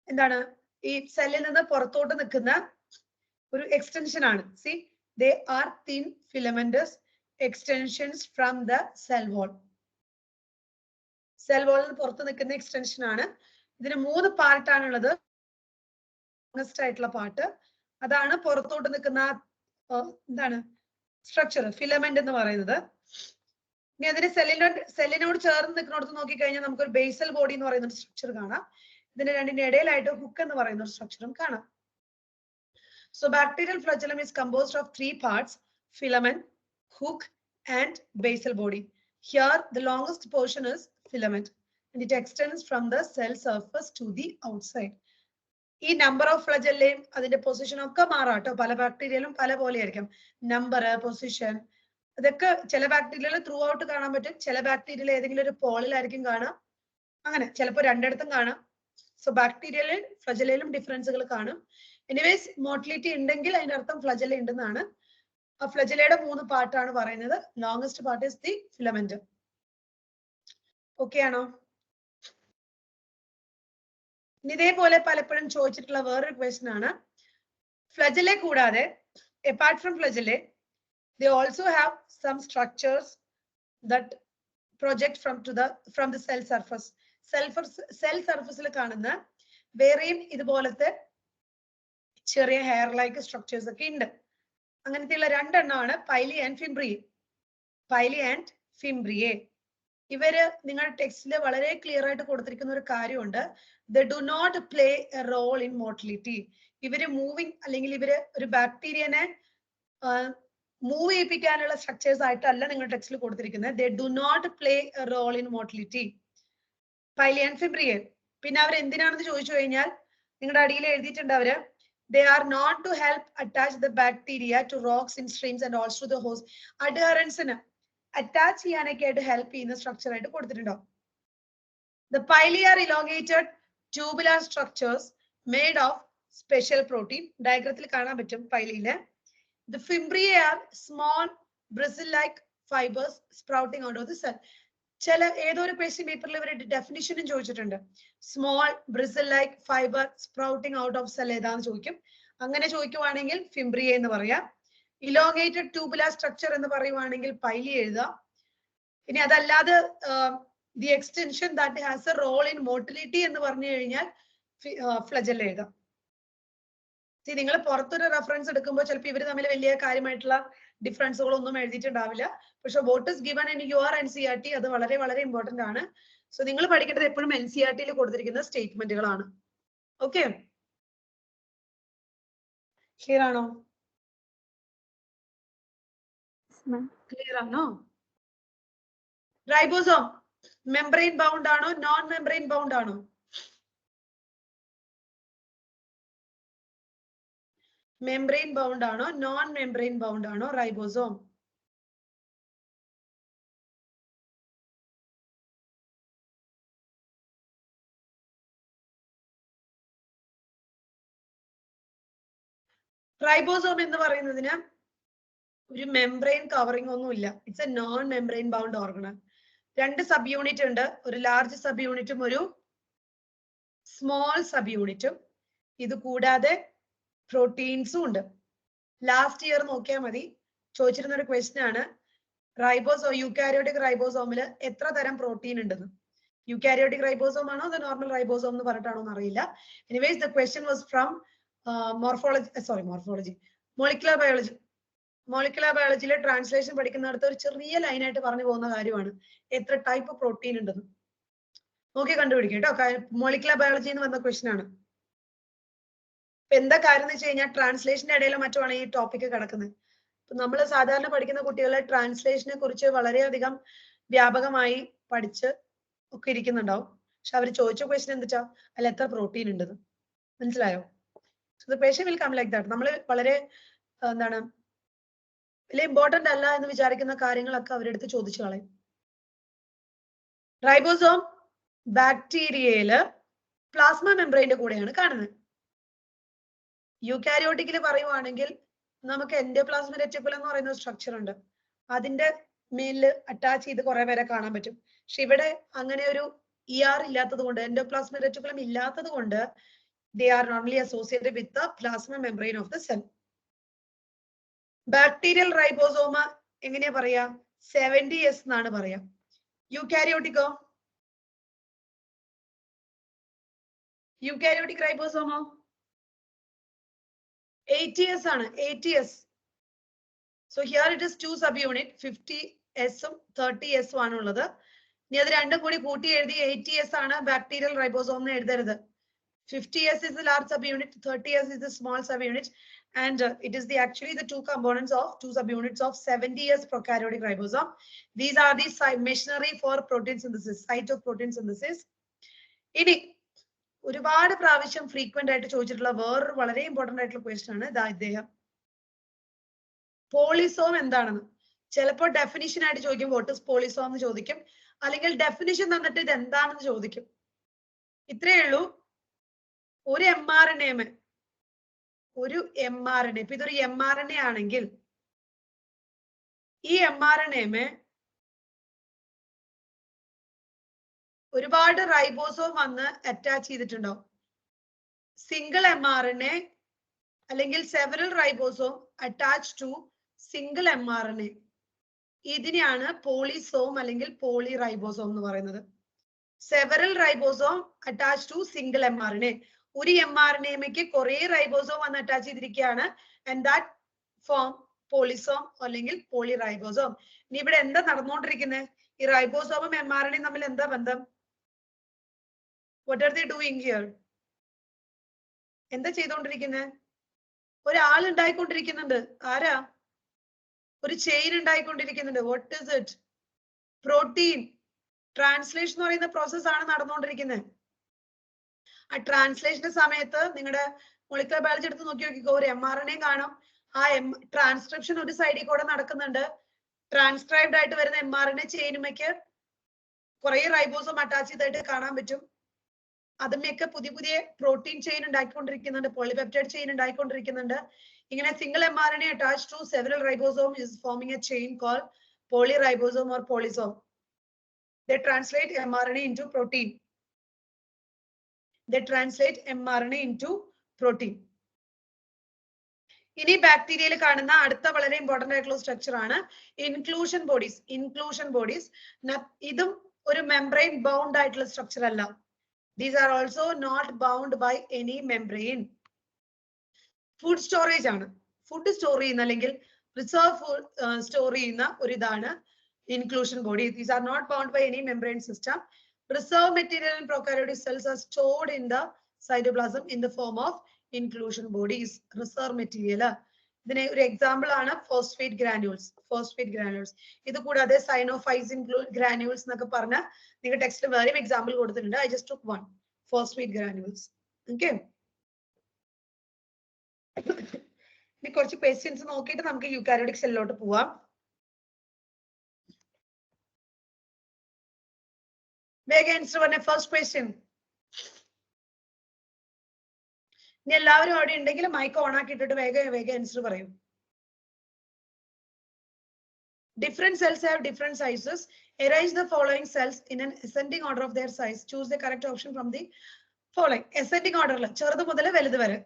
എന്താണ് ഈ സെല്ലിൽ നിന്ന് പുറത്തോട്ട് നിൽക്കുന്ന ഒരു എക്സ്റ്റൻഷൻ ആണ്. See they are thin filamentous extensions from the cell wall. Cell വാളിൽ നിന്ന് പുറത്ത് നിൽക്കുന്ന എക്സ്റ്റൻഷൻ ആണ്. ഇതിന് 3 പാർട്ടാണുള്ളത്. ആയിട്ടുള്ള പാർട്ട് അതാണ് പുറത്തോട്ട് നിൽക്കുന്ന എന്താണ് സ്ട്രക്ചർ ഫിലമെന്റ് എന്ന് പറയുന്നത്. ഇനി അതിന് സെല്ലിനോട് ചേർന്ന് നിൽക്കുന്നിടത്ത് നോക്കിക്കഴിഞ്ഞാൽ നമുക്കൊരു ബേസൽ ബോഡി എന്ന് പറയുന്ന ഒരു സ്ട്രക്ചർ കാണാം. ഇതിന് രണ്ടിന്റെ ഇടയിലായിട്ട് ഹുക്ക് എന്ന് പറയുന്ന ഒരു സ്ട്രക്ചറും കാണാം. So bacterial flagellum is composed of 3 parts: filament, hook and basal body. Here the longest portion is filament and it extends from the cell surface to the outside. ഈ നമ്പർ ഓഫ് ഫ്ലജല്ലയും അതിന്റെ position ഒക്കെ മാറാട്ടോ. പല ബാക്ടീരിയയിലും പല പോലെ ആയിരിക്കും number, position. ഇതൊക്കെ ചില ബാക്ടീരിയയിൽ through out കാണാൻ പറ്റും, ചില ബാക്ടീരിയയിൽ ഏതെങ്കിലും ഒരു പോളിലായിരിക്കും കാണാം, അങ്ങനെ ചിലപ്പോൾ രണ്ടിടത്തും കാണാം. സോ ബാക്ടീരിയയിലും ഫ്ലജല്ലയിലും ഡിഫറൻസുകൾ കാണും. എനിവേസ് മോട്ടിലിറ്റി ഉണ്ടെങ്കിൽ അതിന്റെ അർത്ഥം ഫ്ലജല്ല ഉണ്ടെന്നാണ്. ആ ഫ്ലജല്ലയുടെ 3 പാർട്ടാണ് പറയുന്നത്. Longest part is the filament. Okay ആണോ? ഇതേപോലെ പലപ്പോഴും ചോദിച്ചിട്ടുള്ള വേറൊരു ക്വസ്റ്റ്യൻ ആണ്, ഫ്ലജല്ലെ കൂടാതെ apart from flagellae they also have some structures that project from the cell surface. Cell surface ൽ കാണുന്ന വേറെയും ഇതുപോലത്തെ ചെറിയ ഹെയർ ലൈക്ക് സ്ട്രക്ചേഴ്സ് ഒക്കെ ഉണ്ട്. അങ്ങനത്തെയുള്ള 2 എണ്ണമാണ് pili and fimbriae. Pili and fimbriae ഇവര് നിങ്ങളുടെ ടെക്സ്റ്റിൽ വളരെ ക്ലിയർ ആയിട്ട് കൊടുത്തിരിക്കുന്ന ഒരു കാര്യമുണ്ട്. They do not play a role in motility. ഇവര് മൂവിങ് അല്ലെങ്കിൽ ഇവര് ഒരു ബാക്ടീരിയനെ മൂവ് ചെയ്യിപ്പിക്കാനുള്ള സ്ട്രക്ചേഴ്സ് ആയിട്ടല്ല നിങ്ങളുടെ ടെക്സ്റ്റിൽ കൊടുത്തിരിക്കുന്നത്. They do not play a role in motility. Pili and fimbriae. പിന്നെ അവർ എന്തിനാണെന്ന് ചോദിച്ചു കഴിഞ്ഞാൽ നിങ്ങളുടെ അടിയിൽ എഴുതിയിട്ടുണ്ട് അവര് they are not to help attach the bacteria to rocks in streams and also the host. Adherence attach ചെയ്യാനൊക്കെ ആയിട്ട് ഹെൽപ്പ് ചെയ്യുന്ന സ്ട്രക്ചർ ആയിട്ട് കൊടുത്തിട്ടുണ്ടോ. The pili are elongated tubular structures made of special protein. ഡയഗ്രത്തിൽ കാണാൻ പറ്റും പൈലിയില്. The fimbriae are small bristle-like fibers sprouting out of the cell. ചില ഏതൊരു question പേപ്പറിൽ ഇവർ ഡെഫിനിഷനും ചോദിച്ചിട്ടുണ്ട്. Small bristle like fibre sprouting out of cell ഏതാന്ന് ചോദിക്കും. അങ്ങനെ ചോദിക്കുവാണെങ്കിൽ ഫിംബ്രിയെ എന്ന് പറയാം. ഇലോങ്ങേറ്റഡ് ട്യൂബുലാർ സ്ട്രക്ചർ എന്ന് പറയുവാണെങ്കിൽ പൈലി എഴുതാം. ഇനി അതല്ലാതെ the extension that has a role in motility എന്ന് പറഞ്ഞു കഴിഞ്ഞാൽ ഫ്ലജല്ല എഴുതാം. നിങ്ങൾ പുറത്തൊരു റെഫറൻസ് എടുക്കുമ്പോൾ ചിലപ്പോൾ ഇവർ തമ്മിൽ വലിയ കാര്യമായിട്ടുള്ള ഡിഫറൻസുകളൊന്നും എഴുതിയിട്ടുണ്ടാവില്ല. പക്ഷെ what is given in your NCERT അത് വളരെ വളരെ ഇമ്പോർട്ടന്റ് ആണ്. സോ നിങ്ങൾ പഠിക്കേണ്ടത് എപ്പോഴും NCERT-യിൽ കൊടുത്തിരിക്കുന്ന സ്റ്റേറ്റ്മെന്റുകളാണ്. ഓക്കെ, ക്ലിയർ ആണോ? ക്ലിയർ ആണോ? റൈബോസോം മെംബ്രെയിൻ ബൗണ്ട് ആണോ നോൺ മെംബ്രെയിൻ ബൗണ്ട് ആണോ? മെംബ്രെയിൻ ബൗണ്ട് ആണോ നോൺ മെംബ്രെയിൻ ബൗണ്ട് ആണോ റൈബോസോം? റൈബോസോം എന്ന് പറയുന്നതിന് ഒരു മെംബ്രെയിൻ കവറിംഗ് ഒന്നും ഇല്ല. It's a non membrane bound organelle. 2 subunit ഉണ്ട്, ഒരു ലാർജ് സബ് യൂണിറ്റും ഒരു സ്മോൾ സബ് യൂണിറ്റും. ഇത് കൂടാതെ പ്രോട്ടീൻസും ഉണ്ട്. ലാസ്റ്റ് ഇയർ നോക്കിയാൽ മതി, ചോദിച്ചിരുന്ന ഒരു ക്വസ്റ്റ്യൻ ആണ് യൂക്കാരിയോട്ടിക് റൈബോസോമിൽ എത്ര തരം പ്രോട്ടീൻ ഉണ്ടെന്ന്. യൂക്കാരിയോട്ടിക് റൈബോസോം ആണോ അതോ നോർമൽ റൈബോസോം എന്ന് പറഞ്ഞിട്ടാണോ എന്ന് അറിയില്ല. Anyways the question was from molecular biology. Molecular ബയോളജിയിലെ ട്രാൻസ്ലേഷൻ പഠിക്കുന്നിടത്ത് ഒരു ചെറിയ ലൈനായിട്ട് പറഞ്ഞു പോകുന്ന കാര്യമാണ് എത്ര ടൈപ്പ് പ്രോട്ടീൻ ഉണ്ടെന്ന്. നോക്കി കണ്ടുപിടിക്കും കേട്ടോ. മോളിക്കുലർ ബയോളജി എന്ന് വന്ന ക്വസ്റ്റ്യൻ ആണ്. എന്താ കാര്യം എന്ന് വെച്ച് കഴിഞ്ഞാൽ ട്രാൻസ്ലേഷന്റെ ഇടയിലോ മറ്റുമാണ് ഈ ടോപ്പിക് കിടക്കുന്നത്. നമ്മൾ സാധാരണ പഠിക്കുന്ന കുട്ടികളെ ട്രാൻസ്ലേഷനെ കുറിച്ച് വളരെയധികം വ്യാപകമായി പഠിച്ച് ഒക്കെ ഇരിക്കുന്നുണ്ടാവും. പക്ഷെ അവർ ചോദിച്ച ക്വസ്റ്റ്യൻ എന്താ അല്ല എത്ര പ്രോട്ടീൻ ഉണ്ടെന്ന്. മനസ്സിലായോ? The question will come like that. നമ്മൾ വളരെ എന്താണ് വലിയ ഇമ്പോർട്ടന്റ് അല്ല എന്ന് വിചാരിക്കുന്ന കാര്യങ്ങളൊക്കെ അവരെടുത്ത് ചോദിച്ചു കളയും. റൈബോസോം ബാക്ടീരിയയില് പ്ലാസ്മ മെംബ്രെയിന്റെ കൂടെയാണ് കാണുന്നത്. യൂക്കാരിയോട്ടിക്കിൽ പറയുവാണെങ്കിൽ നമുക്ക് എൻഡോപ്ലാസ്മിക് റെറ്റിക്കുലം എന്ന് പറയുന്ന സ്ട്രക്ചർ ഉണ്ട്. അതിന്റെ മേലില് അറ്റാച്ച് ചെയ്ത് കുറെ പേരെ കാണാൻ പറ്റും. പക്ഷെ ഇവിടെ അങ്ങനെ ഒരു ER ഇല്ലാത്തത് കൊണ്ട്, എൻഡോപ്ലാസ്മിക് റെറ്റിക്കുലം ഇല്ലാത്തത് കൊണ്ട് they are normally associated with the plasma membrane of the cell. Bacterial ribosome എങ്ങനെയാ പറയാ? 70S എന്നാണ് പറയാ. യൂകാരിയോട്ടിക്കോ? യൂകാരിയോട്ടിക് റൈബോസോമോ 80S ആണ്. 80S. So here it is 2 subunit, 50S ഉം 30S ഉം ആണുള്ളത്. ഇനി അത് രണ്ടും കൂടി കൂട്ടി എഴുതി 80S ആണ് ബാക്ടീരിയൽ റൈബോസോം എന്ന് എഴുതരുത്. 50S is the large subunit, 30S is the small subunit, and it is the actually the two components of two subunits of 70S prokaryotic ribosome. These are the machinery for protein synthesis, site of protein synthesis. ഇനി ഒരുപാട് പ്രാവശ്യം frequent ആയിട്ട് ചോദിച്ചിട്ടുള്ള വേറൊരു വളരെ important ആയിട്ടുള്ള question ആണ് ഇദ്ദേഹം. പോളിസോം എന്താണെന്ന് ചിലപ്പോൾ ഡെഫിനിഷൻ ആയിട്ട് ചോദിക്കും, വാട്ട് ഇസ് പോളിസോം എന്ന് ചോദിക്കും, അല്ലെങ്കിൽ ഡെഫിനിഷൻ തന്നിട്ട് ഇത് എന്താണെന്ന് ചോദിക്കും. ഇത്രയേ ഉള്ളൂ. ഒരു mRNA, ഇപ്പൊ ഇതൊരു mRNA ആണെങ്കിൽ ഈ mRNA ഒരുപാട് റൈബോസോം വന്ന് അറ്റാച്ച് ചെയ്തിട്ടുണ്ടാവും. സിംഗിൾ mRNA അല്ലെങ്കിൽ several ribosome attach to single mRNA, ഇതിനെയാണ് പോളിസോം അല്ലെങ്കിൽ പോളി റൈബോസോം എന്ന് പറയുന്നത്. Several ribosome attach to single mRNA. ഒരു mRNA കുറെ റൈബോസോം വന്ന് അറ്റാച്ച് ചെയ്തിരിക്കുകയാണ്. ആൻഡ് ദാറ്റ് ഫോം പോളിസോം അല്ലെങ്കിൽ പോളി റൈബോസോം. ഇനി ഇവിടെ എന്താ നടന്നുകൊണ്ടിരിക്കുന്നത്? ഈ റൈബോസോമും mRNA തമ്മിൽ എന്താ ബന്ധം? What are they doing here? എന്താ ചെയ്തുകൊണ്ടിരിക്കുന്നത്? ഒരാൾ ഉണ്ടായിക്കൊണ്ടിരിക്കുന്നുണ്ട്. ആരാ? ഒരു ചെയിൻ ഉണ്ടായിക്കൊണ്ടിരിക്കുന്നുണ്ട്. What is it? Protein translation എന്ന് പറയുന്ന പ്രോസസ് ആണ് നടന്നുകൊണ്ടിരിക്കുന്നത്. ആ ട്രാൻസ്ലേഷന്റെ സമയത്ത് നിങ്ങളുടെ മോളിക്കുലർ ബയോളജി എടുത്ത് നോക്കിക്കോ, ഒരു mRNA കാണും. ആ ട്രാൻസ്ക്രിപ്ഷൻ ഒരു സൈഡിൽ കൂടെ നടക്കുന്നുണ്ട്. ട്രാൻസ്ക്രൈബ്ഡ് ആയിട്ട് വരുന്ന mRNA ചെയിനുമേക്ക് കുറെ റൈബോസോം അറ്റാച്ച് ചെയ്തായിട്ട് കാണാൻ പറ്റും. അതിന്മേക്ക് പുതിയ പുതിയ പ്രോട്ടീൻ ചെയിൻ ഉണ്ടാക്കിക്കൊണ്ടിരിക്കുന്നുണ്ട്, പോളിപെപ്റ്റൈഡ് ചെയിൻ ഉണ്ടായിക്കൊണ്ടിരിക്കുന്നുണ്ട്. ഇങ്ങനെ single mRNA attached to several ribosome is forming a chain called polyribosome or polysome. They translate mRNA into protein. ഇനി ബാക്ടീരിയയിൽ കാണുന്ന അടുത്ത വളരെ ഇമ്പോർട്ടന്റ് ആയിട്ടുള്ള സ്ട്രക്ചർ ആണ് ഇൻക്ലൂഷൻ ബോഡീസ്. ഇതും ഒരു മെംബ്രെയിൻ ബൗണ്ട് ആയിട്ടുള്ള സ്ട്രക്ചർ അല്ല. These are also not bound by any membrane. Food storage ആണ്. ഫുഡ് സ്റ്റോർ ചെയ്യുന്ന അല്ലെങ്കിൽ റിസർവ് ഫുഡ് സ്റ്റോർ ചെയ്യുന്ന ഒരു ഇതാണ് inclusion body. These are not bound by any membrane system. Reserve material in prokaryotic cells are stored in the cytoplasm in the form of inclusion bodies. Reserve material. ഇതിന് ഒരു example ആണ് phosphate granules. ഇത് കൂടാതെ സൈനോഫൈസിൻ granules എന്നൊക്കെ പറഞ്ഞ നിങ്ങൾ ടെക്സ്റ്റിൽ വേറെ എക്സാമ്പിൾ കൊടുത്തിട്ടുണ്ട്. I just took one. Phosphate granules. Okay. ഇനി കുറച്ച് ക്വസ്റ്റ്യൻസ് നോക്കിയിട്ട് നമുക്ക് യൂകാരിയോട്ടിക് സെല്ലിലോട്ട് പോവാം. വേഗം ആൻസർ പറഞ്ഞ ഫസ്റ്റ് ക്വസ്റ്റ്യൻ. ഇനി എല്ലാവരും അവിടെ ഉണ്ടെങ്കിൽ മൈക്ക് ഓൺ ആക്കിയിട്ടിട്ട് വേഗം ആൻസർ പറയും. Different cells have different sizes. Arrange the following cells in an ascending order of their size. Choose the correct option from the following. Ascending order. ചെറുത് മുതൽ വലുത് വരെ.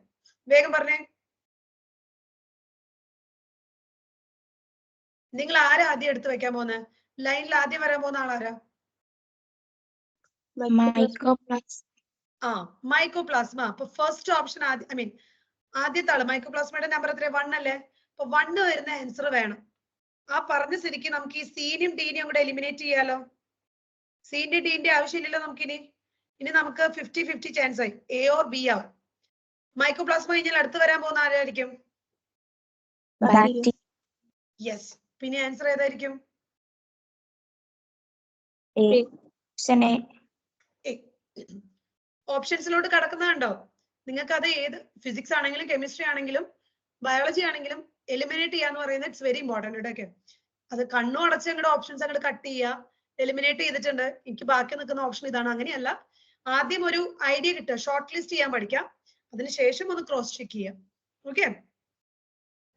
വേഗം പറഞ്ഞേ. നിങ്ങൾ ആരാ ആദ്യം എടുത്തു വെക്കാൻ പോകുന്നത്? ലൈനിൽ ആദ്യം വരാൻ പോകുന്ന ആളാരാ? മൈക്കോപ്ലാസ്മ. അപ്പൊ ഫസ്റ്റ് ഓപ്ഷൻ ആദ്യത്തെ ആള് മൈക്കോപ്ലാസ്മയുടെ നമ്പർ എത്ര? 1 അല്ലേ? അപ്പൊ 1 വരുന്ന ആൻസർ വേണം. ആ പറഞ്ഞ സ്ഥിതിക്ക് നമുക്ക് ഈ സീനിയും ഡീനെയും കൂടെ എലിമിനേറ്റ് ചെയ്യാലോ. സീന്റെ ഡീന്റെ ആവശ്യമില്ലല്ലോ നമുക്കിനി. ഇനി നമുക്ക് 50-50 ചാൻസ് ആയി. എ ഓർ ബി ആവും. മൈക്കോപ്ലാസ്മ കഴിഞ്ഞാൽ അടുത്ത് വരാൻ പോകുന്ന ആരായിരിക്കും? യെസ്. പിന്നെ ആൻസർ ഏതായിരിക്കും? ഓപ്ഷൻസിലോട്ട് കടക്കുന്നതുണ്ടോ? നിങ്ങൾക്ക് അത് ഏത് ഫിസിക്സ് ആണെങ്കിലും കെമിസ്ട്രി ആണെങ്കിലും ബയോളജി ആണെങ്കിലും എലിമിനേറ്റ് ചെയ്യാന്ന് പറയുന്നത് ഇറ്റ്സ് വെരി ഇമ്പോർട്ടന്റ്. ഒക്കെ അത് കണ്ണു അടച്ച് അങ്ങോട്ട് ഓപ്ഷൻസ് അങ്ങോട്ട് കട്ട് ചെയ്യുക. എലിമിനേറ്റ് ചെയ്തിട്ടുണ്ട്, എനിക്ക് ബാക്കി നിൽക്കുന്ന ഓപ്ഷൻ ഇതാണ്, അങ്ങനെയല്ല. ആദ്യം ഒരു ഐഡിയ കിട്ടുക, ഷോർട്ട് ലിസ്റ്റ് ചെയ്യാൻ പഠിക്കാം, അതിനുശേഷം ഒന്ന് ക്രോസ് ചെക്ക് ചെയ്യാം. Okay.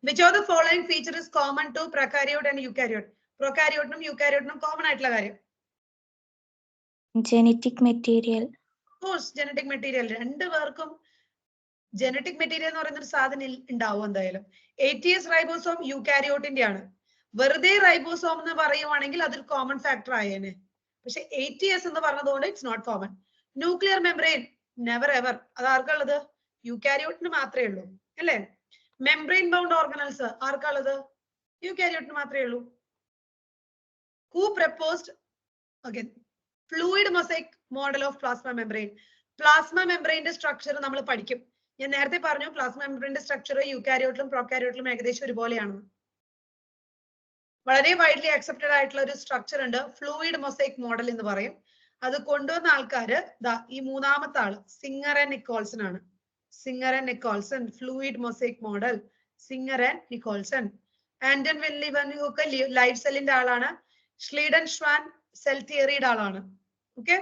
Which of the following feature is common to prokaryote and eukaryote? പ്രൊകാരിയോട്ടിനും യൂകാരിയോട്ടിനും കോമൺ ആയിട്ടുള്ള കാര്യം. Genetic material. Genetic material. രണ്ടുപേർക്കും ജനറ്റിക് മെറ്റീരിയൽ എന്ന് പറയുന്ന ഒരു സാധനം ഉണ്ടാവും എന്തായാലും. ATS റൈബോസോം യൂകാരിയോട്ടിന്റെ ആണ്. വെറുതെ റൈബോസോം എന്ന് പറയുവാണെങ്കിൽ അതൊരു കോമൺ ഫാക്ടർ ആയേനെ. പക്ഷെ ATS എന്ന് പറഞ്ഞതുകൊണ്ട് it's not common. Nuclear membrane never ever. അത് ആർക്കുള്ളത്? യൂകാരിയോട്ടിന് മാത്രമേ ഉള്ളൂ അല്ലേ? മെംബ്രെയിൻ ബൗണ്ട് ഓർഗനൽസ് ആർക്കുള്ളത്? യൂകാരിയോട്ടിന് മാത്രമേ ഉള്ളൂ. Who proposed again fluid mosaic model of plasma membrane? Plasma membrane structure നമ്മൾ പഠിക്കും. ഞാൻ നേരത്തെ പറഞ്ഞു പ്ലാസ്മ മെംബ്രെയിന്റെ സ്ട്രക്ചർ യൂകാരിയോട്ടിലും പ്രൊകാരിയോട്ടിലും ഏകദേശം ഒരുപോലെയാണ്. വളരെ വൈഡ്ലി അക്സെപ്റ്റഡ് ആയിട്ടുള്ള ഒരു സ്ട്രക്ചർ ഉണ്ട്, ഫ്ലൂയിഡ് മൊസൈക് മോഡൽ എന്ന് പറയും. അത് കൊണ്ടുവന്ന ആൾക്കാര് ഈ മൂന്നാമത്തെ ആള് സിംഗർ ആൻഡ് നിക്കോൾസൺ ആണ്. Singer and Nicolson fluid mosaic model, Singer and Nicolson. Anton വെല്ലിവൻ ഒക്കെ ലൈഫ് സെല്ലിന്റെ ആളാണ്. ഷ്ലീഡൻ ഷ്വാൻ സെൽ തിയറിയുടെ ആളാണ്. Okay,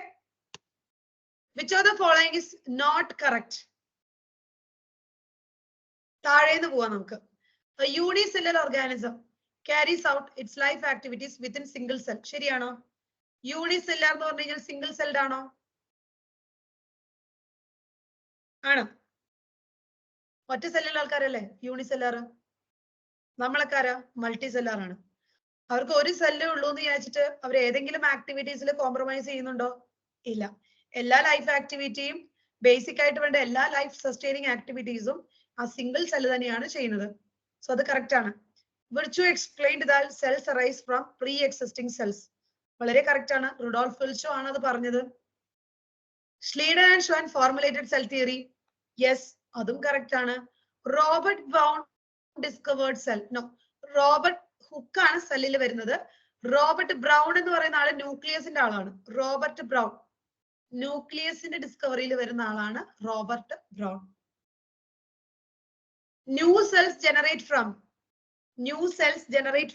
which of the following is not correct? താഴേന്ന് പോവാം നമുക്ക്. Unicellular organism carries out its life activities within single cell. ശരിയാണോ? യൂണിസെല്ലുലർ എന്ന് പറഞ്ഞു കഴിഞ്ഞാൽ സിംഗിൾ സെൽഡ് ആണോ? ആണ്. ഒറ്റ സെല്ലുള്ള ആൾക്കാരല്ലേ യൂണിസെല്ലുലർ? നമ്മളൊക്കെ ആരാ? മൾട്ടി സെല്ലുലർ ആണ്. അവർക്ക് ഒരു സെല്ലേ ഉള്ളൂ എന്ന് വിചാരിച്ചിട്ട് അവർ ഏതെങ്കിലും ആക്ടിവിറ്റീസിൽ കോംപ്രമൈസ് ചെയ്യുന്നുണ്ടോ? ഇല്ല. എല്ലാ ലൈഫ് ആക്ടിവിറ്റിയും ബേസിക് ആയിട്ട് വേണ്ട എല്ലാ ലൈഫ് സസ്റ്റൈനിങ് ആക്ടിവിറ്റീസും ആ സിംഗിൾ സെല്ല് തന്നെയാണ് ചെയ്യുന്നത്. സോ അത് കറക്റ്റ് ആണ്. Virchow explained that cells arise from pre-existing cells. വളരെ കറക്റ്റ് ആണ്. റുഡോൾഫ് വിർച്ചോ ആണ് അത് പറഞ്ഞത്. Schleiden and Schwann formulated cell theory. Yes, അതും കറക്റ്റ് ആണ്. Robert brown discovered cell. No, Robert hook ആണ് സെല്ലിൽ വരുന്നത്. റോബർട്ട് ബ്രൗൺ എന്ന് പറയുന്ന ആള് ന്യൂക്ലിയസിന്റെ ആളാണ്. റോബർട്ട് ബ്രൗൺ ന്യൂക്ലിയസിന്റെ ഡിസ്കവറിയിൽ വരുന്ന ആളാണ് Robert brown. New cells generate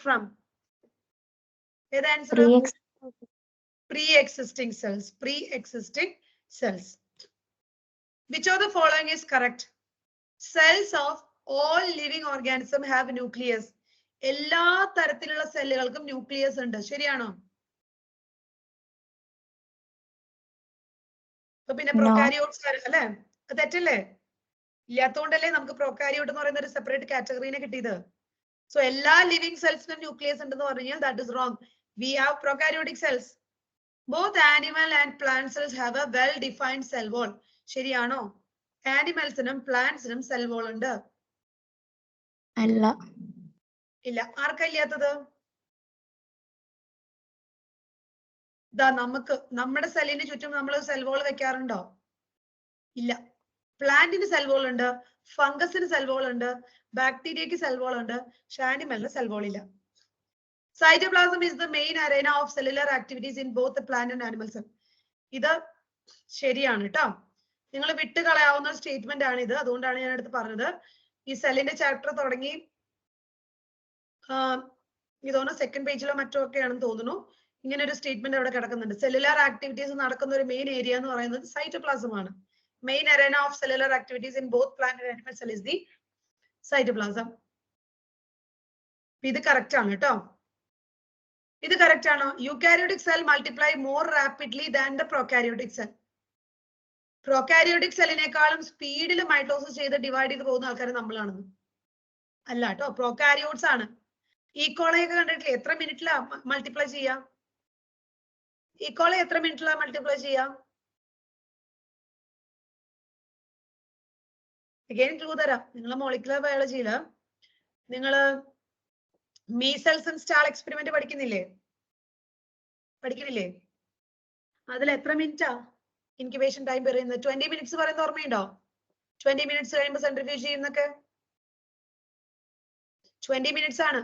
from ഏത് answer? pre-existing cells. Which of the following is correct? Cells of all living organisms have nucleus. എല്ലാ തരത്തിലുള്ള സെല്ലുകൾക്കും ന്യൂക്ലിയസ് ഉണ്ട്. ശരിയാണോ? പിന്നെ പ്രൊകാരിയോട്സ് അല്ലേ? അത് തെറ്റല്ലേ? ഇല്ലാത്തതുകൊണ്ടല്ലേ നമുക്ക് പ്രൊകാരിയോട്ട് എന്ന് പറയുന്ന ഒരു സെപ്പറേറ്റ് കാറ്റഗറീനെ കിട്ടിയത്. So എല്ലാ living cellsനും nucleus ഉണ്ടെന്ന് പറഞ്ഞാൽ that is wrong. We have prokaryotic cells. Both animal and plant cells have a well defined cell wall. ശരിയാണോ? ആനിമൽസിനും പ്ലാന്റ്സിനും സെൽ വോൾ ഉണ്ട്. അല്ല. ഇല്ല. ആർക്കില്ലാത്തത്? നമുക്ക് നമ്മുടെ സെല്ലിന് ചുറ്റും നമ്മൾ സെൽ വോൾ വെക്കാറുണ്ടോ? ഇല്ല. പ്ലാന്റിന് സെൽ വോൾ ഉണ്ട്, ഫംഗസിന് സെൽ വോൾ ഉണ്ട്, ബാക്ടീരിയക്ക് സെൽ വോൾ ഉണ്ട്, പക്ഷെ ആനിമലിന് സെൽ വോൾ ഇല്ല. Cytoplasm is the main arena of cellular activities in both the plant and animal cell. ഇത് ശരിയാണ് കേട്ടോ. നിങ്ങൾ വിട്ട് കളയാവുന്ന സ്റ്റേറ്റ്മെന്റ് ആണ് ഇത്. അതുകൊണ്ടാണ് ഞാൻ അടുത്ത് പറഞ്ഞത്. ഈ സെല്ലിന്റെ ചാപ്റ്റർ തുടങ്ങി ഇതോന്ന് സെക്കൻഡ് പേജിലോ മറ്റോ ഒക്കെയാണെന്ന് തോന്നുന്നു. ഇങ്ങനെ ഒരു സ്റ്റേറ്റ്മെന്റ് അവിടെ കിടക്കുന്നുണ്ട്. സെല്ലുലാർ ആക്ടിവിറ്റീസ് നടക്കുന്ന ഒരു മെയിൻ ഏരിയ എന്ന് പറയുന്നത് സൈറ്റോപ്ലാസം ആണ്. Main arena of cellular activities in both plant and animal cell is the cytoplasm. ഇത് കറക്റ്റ് ആണ് കേട്ടോ. ഇത് കറക്റ്റ് ആണോ? Eukaryotic cell multiply more rapidly than the prokaryotic cell. Prokaryotic സെല്ലിനേക്കാളും സ്പീഡിൽ മൈറ്റോസിസ് ചെയ്ത് ഡിവൈഡ് ചെയ്ത് പോകുന്ന ആൾക്കാർ നമ്മളാണെന്ന്. അല്ല കേട്ടോ, പ്രൊകാരിയോട്സ് ആണ്. ഈക്കോളെ ഒക്കെ കണ്ടിട്ടില്ലേ? എത്ര മിനിറ്റിലാ മൾട്ടിപ്ലൈ ചെയ്യാം? ഈക്കോളെ എത്ര മിനിറ്റിലാ മൾട്ടിപ്ലൈ ചെയ്യാം? അഗൈൻ ക്ലൂ തരാം. നിങ്ങൾ മോളിക്കുലർ ബയോളജിയില് നിങ്ങള് മീസൽസ് ആൻഡ് സ്റ്റാൾ എക്സ്പെരിമെന്റ് പഠിക്കുന്നില്ലേ? അതിൽ എത്ര മിനിറ്റാ ഇൻക്യുബേഷൻ ടൈം പറയുന്നത്? 20 മിനിറ്റ്സ് പറയുന്നത് ഓർമ്മയുണ്ടോ? 20 മിനിറ്റ്സ് കഴിയുമ്പോൾ സെൻട്രിഫ്യൂജ് ചെയ്യുന്നൊക്കെ 20 മിനിറ്റ്സ് ആണ്.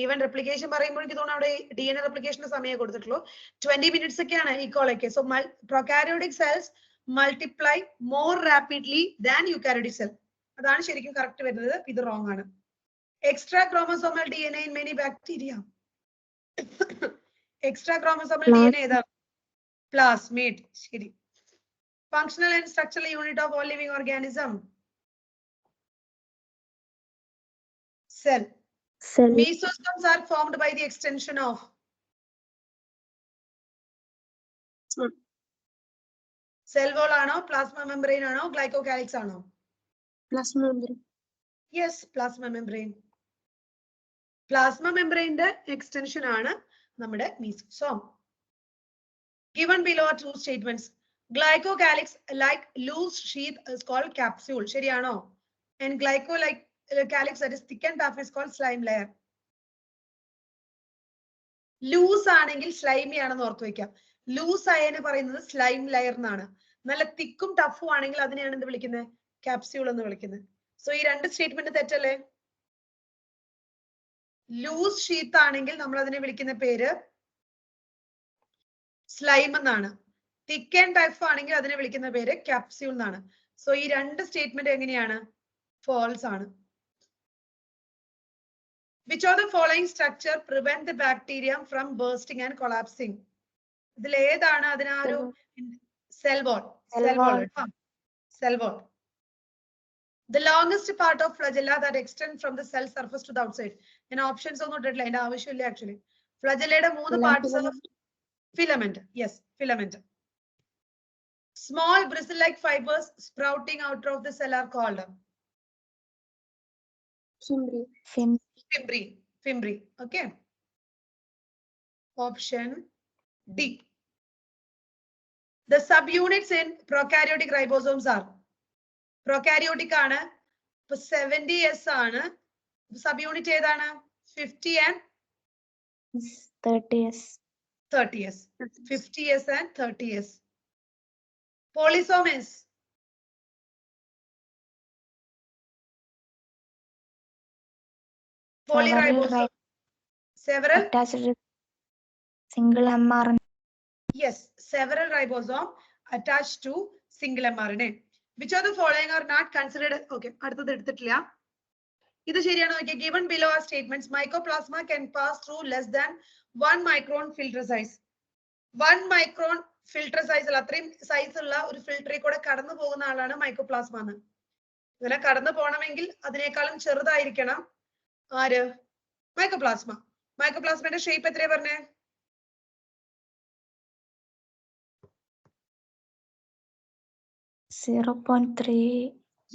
ഈവൻ റെപ്ലിക്കേഷൻ പറയുമ്പോൾ എനിക്ക് തോന്നുന്നു അവിടെ DNA റെപ്ലിക്കേഷന്റെ സമയം കൊടുത്തിട്ടുള്ളൂ. 20 മിനിറ്റ്സ് ഒക്കെയാണ് ഈക്കോളൊക്കെ. So prokaryotic cells multiply more rapidly than eukaryotic cell. അതാണ് ശരിക്കും കറക്റ്റ് വരുന്നത്. ഇത് റോങ് ആണ്. Extra chromosomal DNA in many bacteria. Extra chromosomal DNA ഏതാ? പ്ലാസ്മിഡ്. ശരി. Functional and structural unit of all living organism? Cell. Mesosomes are formed by the extension of cell wall ആണോ, plasma membrane ആണോ, glycocalyx ആണോ? Plasma membrane. Yes, plasma membrane. Plasma മെംബ്രെയിന്റെ extension ആണ് നമ്മുടെ mesosome. Given below are two statements. Glycocalyx like loose sheath is called capsule. ശരിയാണോ? And glycocalyx that is thick and tough is called slime layer. Loose ആണെങ്കിൽ slimy ആണെന്ന് ഓർത്ത് വെക്കാം. Loose ആയതിനെ പറയുന്നത് slime layer എന്നാണ്. നല്ല തിക്കും ടഫും ആണെങ്കിൽ അതിനെയാണ് എന്ത് വിളിക്കുന്നത്? ക്യാപ്സ്യൂൾ എന്ന് വിളിക്കുന്നത്. സോ ഈ രണ്ട് സ്റ്റേറ്റ്മെന്റ് തെറ്റല്ലേ? ലൂസ് ഷീത്ത് ആണെങ്കിൽ നമ്മൾ അതിനെ വിളിക്കുന്ന പേര് സ്ലൈം എന്നാണ്. തിക്ക് ആൻഡ് ടഫ് ആണെങ്കിൽ അതിനെ വിളിക്കുന്ന പേര് ക്യാപ്സ്യൂൾ എന്നാണ്. സോ ഈ രണ്ട് സ്റ്റേറ്റ്മെന്റ് എങ്ങനെയാണ്? ഫോൾസ് ആണ്. Which of the following structure prevent the bacterium from bursting and collapsing? ഇതിൽ ഏതാണ് അതിനാ ഒരു cell wall? Cell wall. Cell wall. The longest part of flagella that extends from the cell surface to the outside. ഞാൻ options ഒന്നും ഇട്ടിട്ടില്ല, അതിന്റെ ആവശ്യമില്ല actually. ഫ്ലജല്ലയുടെ 3 parts. Filament. Yes, filament. Small bristle-like fibers sprouting out of the cell are called fimbriae. Okay. Option D. The subunits in prokaryotic ribosomes are. Prokaryotic ആണ്. 70s ആണ്. Subunit ഏതാണ്? 50 and 30s. 30s. 50s and 30s. Polysomes. Polyribosome. Several. Attached single mRNA. Yes, several ribosome attached to single mRNA. Which of the following are not considered? Okay, അടുത്തത് എടുത്തിട്ടില്ല. ഇത് ശരിയാണോ? Okay, given below are statements. Mycoplasma can pass through less than 1 micron filter size. 1 micron filter size അല്ല, അത്രയും size ഉള്ള ഒരു ഫിൽറ്ററിൽ കൂടെ കടന്നു പോകുന്ന ആളാണ് മൈക്കോപ്ലാസ്മ എന്ന്. ഇങ്ങനെ കടന്നു പോകണമെങ്കിൽ അതിനേക്കാളും ചെറുതായിരിക്കണം ആര്? മൈക്കോപ്ലാസ്മ. മൈക്കോപ്ലാസ്മയുടെ ഷേപ്പ് എത്രയാ പറഞ്ഞേ? .3.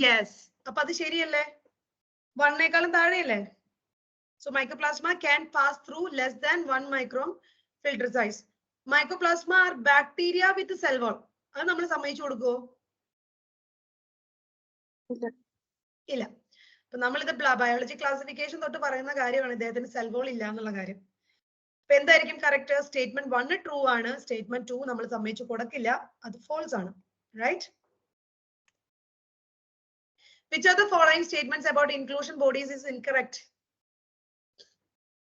യെസ്. അപ്പൊ അത് ശരിയല്ലേ? 1നേക്കാളും താഴെയല്ലേ? So mycoplasma can pass through less than 1 micron filter size. Mycoplasma are bacteria with cell wall. അത് നമ്മൾ സമ്മതിച്ചു കൊടുക്കുവോ? ഇല്ല. അപ്പൊ നമ്മളിത് ബയോളജി ക്ലാസിഫിക്കേഷൻ തൊട്ട് പറയുന്ന കാര്യമാണ് ഇദ്ദേഹത്തിന് സെൽ വോൾ ഇല്ല എന്നുള്ള കാര്യം. അപ്പൊ എന്തായിരിക്കും കറക്റ്റ്? സ്റ്റേറ്റ്മെന്റ് 1 ട്രൂ ആണ്, സ്റ്റേറ്റ്മെന്റ് 2 നമ്മൾ സമ്മതിച്ചു കൊടുക്കില്ല, അത് ഫോൾസ് ആണ്. Right? Which of the following statements about inclusion bodies is incorrect?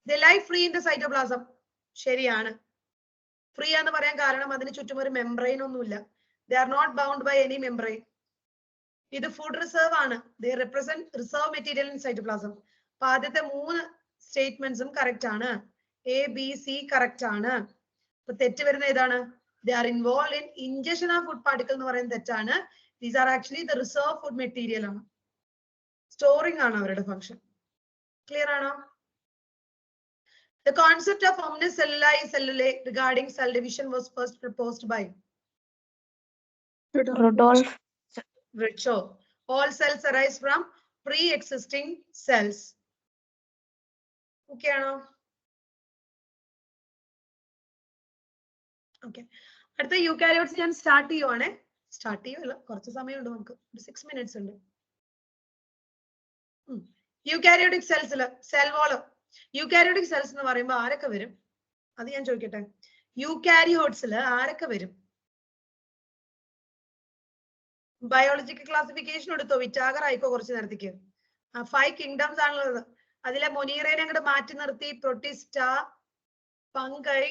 They lie free in the cytoplasm. ശരിയാണ്. ഫ്രീ എന്ന് പറയാൻ കാരണം അതിന് ചുറ്റും ഒരു മെംബ്രെയിൻ ഒന്നുമില്ല. They are not bound by any membrane. ഇത് ഫുഡ് റിസർവ് ആണ്. They represent reserve material in cytoplasm. അപ്പൊ ആദ്യത്തെ 3 സ്റ്റേറ്റ്മെന്റ്സും കറക്റ്റ് ആണ്. A, B, C കറക്റ്റ് ആണ്. അപ്പൊ തെറ്റ് വരുന്ന ഏതാണ്? They are involved in ingestion of food particle എന്ന് പറയുന്നത് തെറ്റാണ്. These are actually the reserve food material ആണ്. സ്റ്റോറിംഗ് ആണ് അവരുടെ ഫംഗ്ഷൻ. ക്ലിയർ ആണോ? The concept of omnicellular cellulae regarding cell division was first proposed by Rudolf Virchow. All cells arise from pre-existing cells. Okay ആണോ? Okay. അടുത്ത eukaryotes ഞാൻ start ചെയ്യുവാണേ. Start ചെയ്യുമല്ല, കുറച്ച് സമയമുണ്ട് നമുക്ക്. 6 minutes ഉണ്ട്. യൂക്കാരിയോട്ടിക് സെൽസിൽ സെൽ വോൾ. യൂക്കാരിയോട്ടിക് സെൽസ് എന്ന് പറയുമ്പോൾ ആരൊക്കെ വരും? അത് ഞാൻ ചോദിക്കട്ടെ. യൂക്കാരിയോട്സിൽ ആരൊക്കെ വരും? ബയോളജിക്കൽ ക്ലാസിഫിക്കേഷൻ എടുത്തോ? വിറ്റാഗർ ആയിക്കോ കുറച്ച് നേരത്തേക്ക്. 5 കിങ്ഡംസ് ആണുള്ളത്. അതിലെ മൊനീറേനെ അങ്ങോട്ട് മാറ്റി നിർത്തി പ്രൊട്ടിസ്റ്റ, ഫംഗൈ,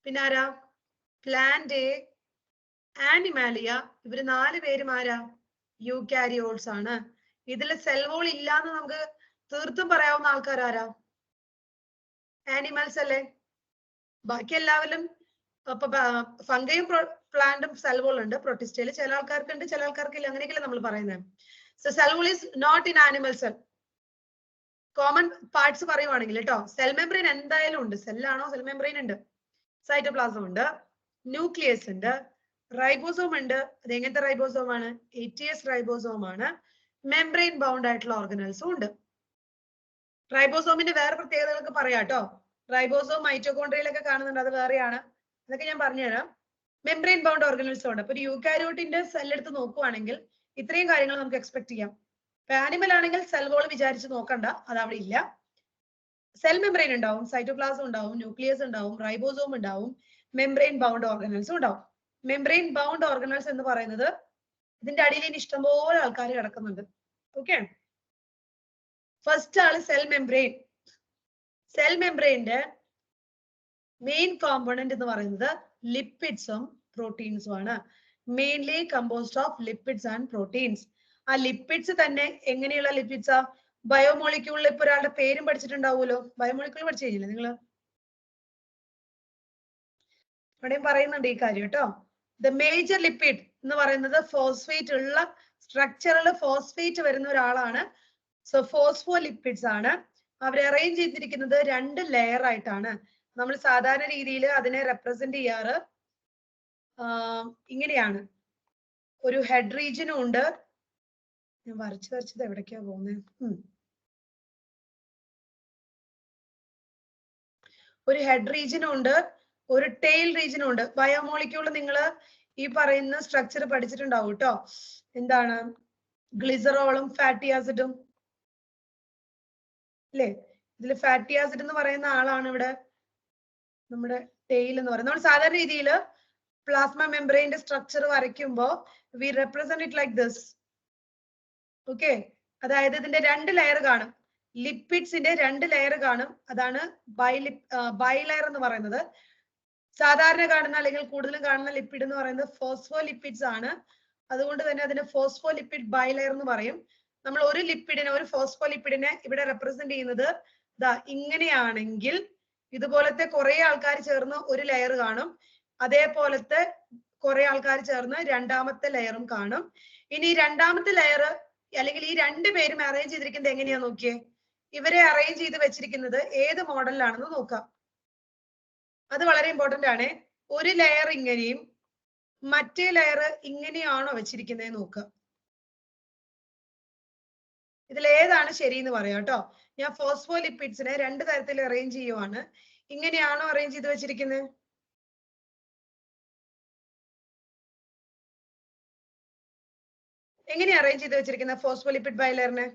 പിന്നെ ആരാ? Plant, Animalia. ഇവര് 4 പേരും ആരാ? യൂക്കാരിയോട്സ് ആണ്. ഇതിൽ സെൽ വോൾ ഇല്ലാന്ന് നമുക്ക് തീർത്തും പറയാവുന്ന ആൾക്കാരാരാ? ആനിമൽസ് അല്ലേ? ബാക്കി എല്ലാവരും അപ്പൊ ഫംഗയും പ്ലാന്റും സെൽ വോൾ ഉണ്ട്. പ്രൊട്ടിസ്റ്റയിൽ ചില ആൾക്കാർക്ക് ഉണ്ട്, ചില ആൾക്കാർക്ക് ഇല്ല. അങ്ങനെയൊക്കെയല്ലേ നമ്മൾ പറയുന്നത്. So cell wall is not in animal cell. Common parts പറയുവാണെങ്കിൽ കേട്ടോ, സെൽ മെംബ്രെയിൻ എന്തായാലും ഉണ്ട്. സെല്ലാണോ? സെൽ മെംബ്രെയിൻ ഉണ്ട്. സൈറ്റോപ്ലാസം ഉണ്ട്, ന്യൂക്ലിയസ് ഉണ്ട്, റൈബോസോം ഉണ്ട്. അത് എങ്ങനത്തെ റൈബോസോം ആണ്? ATS റൈബോസോം ആണ്. മെംബ്രെയിൻ ബൗണ്ട് ആയിട്ടുള്ള ഓർഗനൽസും ഉണ്ട്. റൈബോസോമിന്റെ വേറെ പ്രത്യേകതകളൊക്കെ പറയാട്ടോ. റൈബോസോം മൈറ്റോകോൺട്രിയയിലൊക്കെ കാണുന്നുണ്ട്, അത് വേറെയാണ്. അതൊക്കെ ഞാൻ പറഞ്ഞുതരാം. മെംബ്രെയിൻ ബൗണ്ട് ഓർഗനൽസും ഉണ്ട്. അപ്പൊ ഒരു യൂക്കാരിയോട്ടിന്റെ സെൽ എടുത്ത് നോക്കുവാണെങ്കിൽ ഇത്രയും കാര്യങ്ങൾ നമുക്ക് എക്സ്പെക്ട് ചെയ്യാം. ആനിമൽ ആണെങ്കിൽ സെൽ വോൾ വിചാരിച്ച് നോക്കണ്ട, അത് അവിടെ ഇല്ല. സെൽ മെംബ്രെയിൻ ഉണ്ടാവും, സൈറ്റോപ്ലാസം ഉണ്ടാവും, ന്യൂക്ലിയസ് ഉണ്ടാവും, റൈബോസോം ഉണ്ടാവും, മെംബ്രെയിൻ ബൗണ്ട് ഓർഗനൽസും ഉണ്ടാവും. മെംബ്രെയിൻ ബൗണ്ട് ഓർഗനൽസ് എന്ന് പറയുന്നത് ഇതിന്റെ അടിയിൽ ഇനി ഇഷ്ടംപോലെ ആൾക്കാർ കിടക്കുന്നുണ്ട്. ഓക്കെ, ഫസ്റ്റ് ആള് സെൽ മെംബ്രെയിൻ. സെൽ മെംബ്രെയിന്റെ മെയിൻ കോമ്പോണന്റ് എന്ന് പറയുന്നത് ലിപ്പിഡ്സും പ്രോട്ടീൻസും ആണ്. Mainly composed of lipids and proteins. ആ ലിപ്പിഡ്സ് തന്നെ എങ്ങനെയുള്ള ലിപ്പിഡ്സാ? ബയോമോളിക്യൂളിൽ ഇപ്പൊ ഒരാളുടെ പേരും പഠിച്ചിട്ടുണ്ടാവുമല്ലോ. ബയോമോളിക്യൂൾ പഠിച്ചു കഴിഞ്ഞില്ലേ നിങ്ങള്? ഇവിടെയും പറയുന്നുണ്ട് ഈ കാര്യം കേട്ടോ. ദ മേജർ ലിപ്പിഡ് എന്ന് പറയുന്നത് ഫോസ്ഫേറ്റ് ഉള്ള സ്ട്രക്ചറിൽ ഫോസ്ഫേറ്റ് വരുന്ന ഒരാളാണ്. സോ ഫോസ്ഫോലിപ്പിഡ്സ് ആണ്. അവർ അറേഞ്ച് ചെയ്തിരിക്കുന്നത് 2 ലെയർ ആയിട്ടാണ്. നമ്മൾ സാധാരണ രീതിയിൽ അതിനെ റെപ്രസെന്റ് ചെയ്യാറ് ഇങ്ങനെയാണ്. ഒരു ഹെഡ് റീജിയനും ഉണ്ട്. ഞാൻ വരച്ചത് എവിടേക്കാ പോകുന്നത്? ഒരു ഹെഡ് റീജിയനും ഉണ്ട്, ഒരു ടെയിൽ റീജിയനും ഉണ്ട്. ബയോമോളിക്യൂൾ നിങ്ങൾ ഈ പറയുന്ന സ്ട്രക്ചർ പഠിച്ചിട്ടുണ്ടാവും കേട്ടോ. എന്താണ്? ഗ്ലിസറോളും ഫാറ്റി ആസിഡും അല്ലേ? ഇതിൽ ഫാറ്റി ആസിഡ് എന്ന് പറയുന്ന ആളാണ് ഇവിടെ നമ്മുടെ ടെയിൽ എന്ന് പറയുന്നത്. നമ്മൾ സാധാരണ രീതിയിൽ പ്ലാസ്മ മെംബ്രെയിന്റെ സ്ട്രക്ചർ വരയ്ക്കുമ്പോൾ we represent it like this. Okay, അതായത് ഇതിന്റെ 2 ലെയർ കാണും. ലിപ്പിഡ്സിന്റെ 2 ലെയർ കാണും. അതാണ് ബൈലെയർ എന്ന് പറയുന്നത്. സാധാരണ കാണുന്ന അല്ലെങ്കിൽ കൂടുതലും കാണുന്ന ലിപ്പിഡ് എന്ന് പറയുന്നത് ഫോസ്ഫോലിപ്പിഡ്സ് ആണ്. അതുകൊണ്ട് തന്നെ അതിന് ഫോസ്ഫോലിപ്പിഡ് ബൈലെയർ എന്ന് പറയും. നമ്മൾ ഒരു ലിപ്പിഡിനെ, ഒരു ഫോസ്ഫോലിപ്പിഡിനെ ഇവിടെ റെപ്രസെന്റ് ചെയ്യുന്നത് ദാ ഇങ്ങനെയാണെങ്കിൽ ഇതുപോലത്തെ കുറെ ആൾക്കാർ ചേർന്ന് ഒരു ലെയർ കാണും. അതേപോലത്തെ കുറെ ആൾക്കാർ ചേർന്ന് രണ്ടാമത്തെ ലെയറും കാണും. ഇനി രണ്ടാമത്തെ ലെയർ അല്ലെങ്കിൽ ഈ 2 പേരും അറേഞ്ച് ചെയ്തിരിക്കുന്നത് എങ്ങനെയാ നോക്കിയേ. ഇവരെ അറേഞ്ച് ചെയ്ത് വെച്ചിരിക്കുന്നത് ഏത് മോഡലിലാണെന്ന് നോക്കാം. അത് വളരെ ഇമ്പോർട്ടന്റ് ആണ്. ഒരു ലെയർ ഇങ്ങനെയും മറ്റേ ലെയർ ഇങ്ങനെയാണോ വെച്ചിരിക്കുന്നത് നോക്കുക. ഇതിൽ ഏതാണ് ശരിയെന്ന് പറയാം കേട്ടോ. ഞാൻ ഫോസ്ഫോലിപ്പിഡ്സിനെ 2 തരത്തിൽ അറേഞ്ച് ചെയ്യുവാണ്. ഇങ്ങനെയാണോ അറേഞ്ച് ചെയ്ത് വെച്ചിരിക്കുന്നത്? എങ്ങനെയാ അറേഞ്ച് ചെയ്ത് വെച്ചിരിക്കുന്ന ഫോസ്ഫോലിപ്പിഡ് ബൈലെയറിനെ?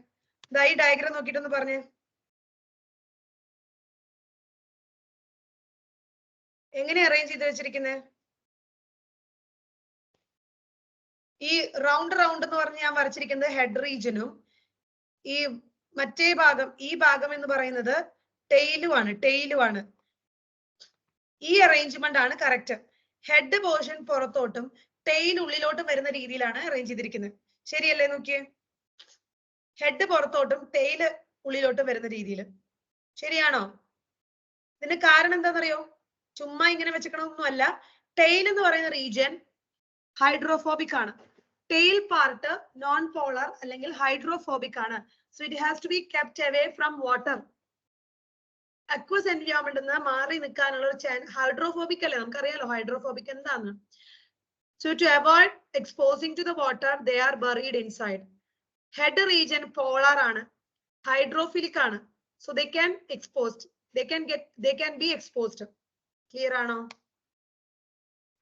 ഈ ഡയഗ്രാം നോക്കിയിട്ടൊന്ന് പറഞ്ഞേ. എങ്ങനെ അറേഞ്ച് ചെയ്ത് വെച്ചിരിക്കുന്നത്? ഈ റൗണ്ട് എന്ന് പറഞ്ഞ് ഞാൻ വരച്ചിരിക്കുന്നത് ഹെഡ് റീജിയനും ഈ മറ്റേ ഭാഗം, ഈ ഭാഗം എന്ന് പറയുന്നത് ടെയിലുമാണ്. ഈ അറേഞ്ച്മെന്റ് ആണ് കറക്റ്റ്. ഹെഡ് പോർഷൻ പുറത്തോട്ടും ടെയിൽ ഉള്ളിലോട്ടും വരുന്ന രീതിയിലാണ് അറേഞ്ച് ചെയ്തിരിക്കുന്നത്. ശരിയല്ലേ? നോക്കിയേ, ഹെഡ് പുറത്തോട്ടും ടെയില് ഉള്ളിലോട്ടും വരുന്ന രീതിയിൽ. ശരിയാണോ? ഇതിന് കാരണം എന്താണെന്നറിയോ? ചുമ്മാ ഇങ്ങനെ വെച്ചിക്കണമെന്നൊന്നും അല്ല. ടെയിൽ എന്ന് പറയുന്ന റീജിയൻ ഹൈഡ്രോഫോബിക് ആണ്. ടെയിൽ പാർട്ട് നോൺ പോളർ അല്ലെങ്കിൽ ഹൈഡ്രോഫോബിക് ആണ്. So it has to be kept away from water. Aqueous environment നിന്ന് മാറി നിൽക്കാനുള്ള ഒരു ഹൈഡ്രോഫോബിക് അല്ലേ? നമുക്കറിയാലോ ഹൈഡ്രോഫോബിക് എന്താണ്. So to avoid exposing to the water, they are buried inside. Head region polar ആണ്, hydrophilic ആണ്. So they can be exposed. Clear ആണോ?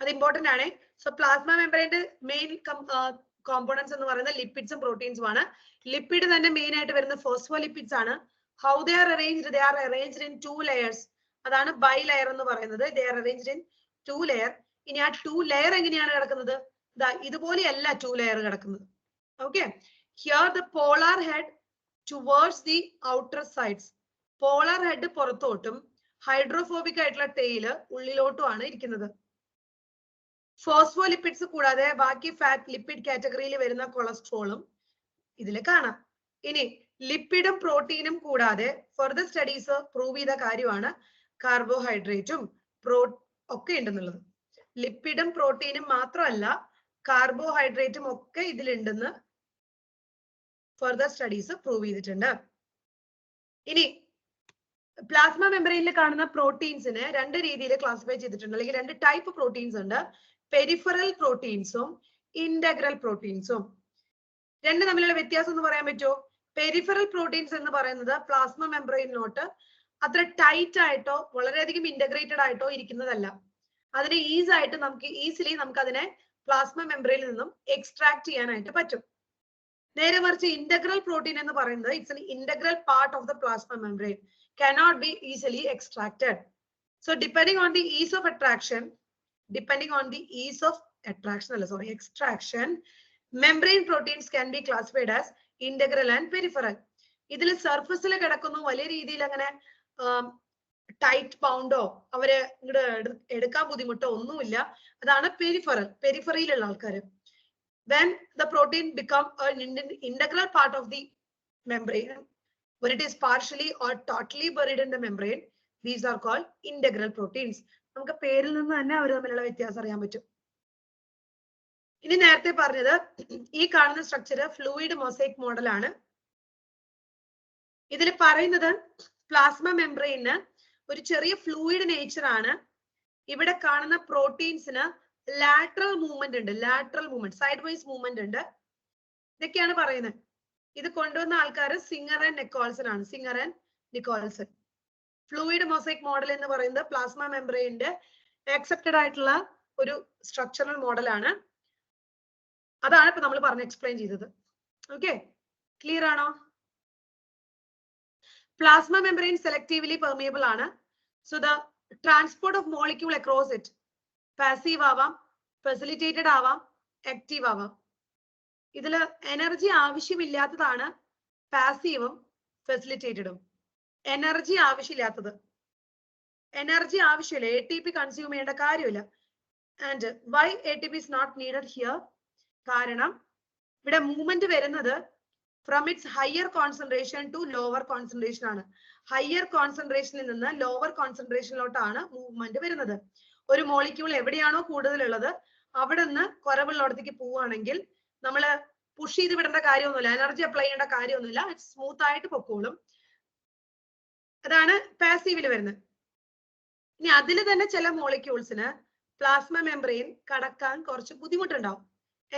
അത് ഇമ്പോർട്ടന്റ് ആണ്. So plasma membrane main components എന്ന് പറയുന്നത് ലിപ്പിഡ്സും പ്രോട്ടീൻസും ആണ്. ലിപ്പിഡ് തന്നെ മെയിൻ ആയിട്ട് വരുന്ന ഫോസ്ഫോലിപ്പിഡ്സ് ആണ്. How they are arranged? They are arranged in 2 layers. അതാണ് ബൈലെയർ എന്ന് പറയുന്നത്. They are arranged in 2 layers. ഇനി ആ 2 ലെയർ എങ്ങനെയാണ് കിടക്കുന്നത്? ഇതുപോലെയല്ല 2 ലെയർ കിടക്കുന്നത്. Okay, here the polar head towards the outer sides. Polar head പുറത്തോട്ടും ഹൈഡ്രോഫോബിക് ആയിട്ടുള്ള ടെയില് ഉള്ളിലോട്ടുമാണ് ഇരിക്കുന്നത്. ഫോസ്ഫോലിപ്പിഡ്സ് കൂടാതെ ബാക്കി ഫാറ്റ് ലിപ്പിഡ് കാറ്റഗറിയിൽ വരുന്ന കൊളസ്ട്രോളും ഇതിൽ കാണാം. ഇനി ലിപ്പിഡും പ്രോട്ടീനും കൂടാതെ ഫർദർ സ്റ്റഡീസ് പ്രൂവ് ചെയ്ത കാര്യമാണ് കാർബോഹൈഡ്രേറ്റും ഒക്കെ ഉണ്ടെന്നുള്ളത്. ലിപ്പിഡും പ്രോട്ടീനും മാത്രമല്ല കാർബോഹൈഡ്രേറ്റും ഒക്കെ ഇതിലുണ്ടെന്ന് ഫർദർ സ്റ്റഡീസ് പ്രൂവ് ചെയ്തിട്ടുണ്ട്. ഇനി പ്ലാസ്മ മെംബ്രെയിനിൽ കാണുന്ന പ്രോട്ടീൻസിനെ 2 രീതിയിൽ ക്ലാസിഫൈ ചെയ്തിട്ടുണ്ട്, അല്ലെങ്കിൽ 2 ടൈപ്പ് പ്രോട്ടീൻസ് ഉണ്ട്. പെരിഫറൽ പ്രോട്ടീൻസും ഇന്റഗ്രൽ പ്രോട്ടീൻസും. രണ്ട് തമ്മിലുള്ള വ്യത്യാസം എന്ന് പറയാൻ പറ്റുമോ? പെരിഫറൽ പ്രോട്ടീൻസ് എന്ന് പറയുന്നത് പ്ലാസ്മ മെംബ്രെയിനിലോട്ട് അത്ര ടൈറ്റ് ആയിട്ടോ വളരെയധികം ഇന്റഗ്രേറ്റഡ് ആയിട്ടോ ഇരിക്കുന്നതല്ല. അതിനെ ഈസിലി നമുക്ക് അതിനെ പ്ലാസ്മ മെംബ്രെയിനിൽ നിന്നും എക്സ്ട്രാക്ട് ചെയ്യാനായിട്ട് പറ്റും. നേരെ മറിച്ച് ഇന്റഗ്രൽ പ്രോട്ടീൻ എന്ന് പറയുന്നത് it's an integral part of the plasma membrane, cannot be easily extracted. So depending on the ease of extraction, membrane proteins can be classified as integral and peripheral. ഇതിൽ സർഫസിൽ കിടക്കുന്നു വലിയ രീതിയിൽ അങ്ങനെ ടൈറ്റ് ബൗണ്ടോ അവരെ ഇങ്ങോട്ട് എടുക്കാൻ ബുദ്ധിമുട്ടോ ഒന്നുമില്ല. അതാണ് പെരിഫറിയിലുള്ള ആൾക്കാർ. When the protein become an integral part of the membrane, when it is partially or totally buried in the membrane, these are called integral proteins. നമുക്ക് പേരിൽ നിന്ന് തന്നെ അവർ തമ്മിലുള്ള വ്യത്യാസം അറിയാൻ പറ്റും. ഇനി നേരത്തെ പറഞ്ഞത് ഈ കാണുന്ന സ്ട്രക്ചർ ഫ്ലൂയിഡ് മൊസൈക്ക് മോഡൽ ആണ്. ഇതിൽ പറയുന്നത് പ്ലാസ്മ മെംബ്രെയിന് ഒരു ചെറിയ ഫ്ലൂയിഡ് നേച്ചർ ആണ്. ഇവിടെ കാണുന്ന പ്രോട്ടീൻസിന് lateral movement, side wise movement ഉണ്ട്. ഇതൊക്കെയാണ് പറയുന്നത്. ഇത് കൊണ്ടുവന്ന ആൾക്കാർ Singer and Nicolson. Fluid mosaic model എന്ന് പറയുന്നത് പ്ലാസ്മ മെംബ്രെയിന്റെ അക്സെപ്റ്റഡ് ആയിട്ടുള്ള ഒരു സ്ട്രക്ചറൽ മോഡലാണ്. അതാണ് ഇപ്പൊ നമ്മൾ പറഞ്ഞ് എക്സ്പ്ലെയിൻ ചെയ്തത്. ഓക്കെ, ക്ലിയർ ആണോ? പ്ലാസ്മ മെംബ്രെയിൻ സെലക്ടീവ്ലി പെർമിയബിൾ ആണ്. So the transport of molecule across it passive ആവാം, ഫെസിലിറ്റേറ്റഡ് ആവാം, ആക്റ്റീവ് ആവാം. ഇതിൽ എനർജി ആവശ്യമില്ലാത്തതാണ് പാസീവും ഫെസിലിറ്റേറ്റഡും. എനർജി ആവശ്യമില്ല, ATP കൺസ്യൂം ചെയ്യേണ്ട കാര്യമില്ല. And why ATP is not needed here? കാരണം ഇവിടെ മൂവ്മെന്റ് വരുന്നത് from its higher concentration to lower concentration ആണ്. ഹയർ കോൺസെൻട്രേഷനിൽ നിന്ന് ലോവർ കോൺസെൻട്രേഷനിലോട്ടാണ് മൂവ്മെന്റ് വരുന്നത്. ഒരു മോളിക്യൂൾ എവിടെയാണോ കൂടുതലുള്ളത് അവിടെ നിന്ന് കുറവുള്ളിടത്തേക്ക് പോവുകയാണെങ്കിൽ നമ്മൾ പുഷ് ചെയ്ത് വിടേണ്ട കാര്യമൊന്നുമില്ല, എനർജി അപ്ലൈ ചെയ്യേണ്ട കാര്യമൊന്നുമില്ല, സ്മൂത്ത് ആയിട്ട് പൊക്കോളും. അതാണ് പാസീവില് വരുന്നത്. ഇനി അതിൽ തന്നെ ചില മോളിക്യൂൾസിന് പ്ലാസ്മ മെംബ്രെയിൻ കടക്കാൻ കുറച്ച് ബുദ്ധിമുട്ടുണ്ടാവും.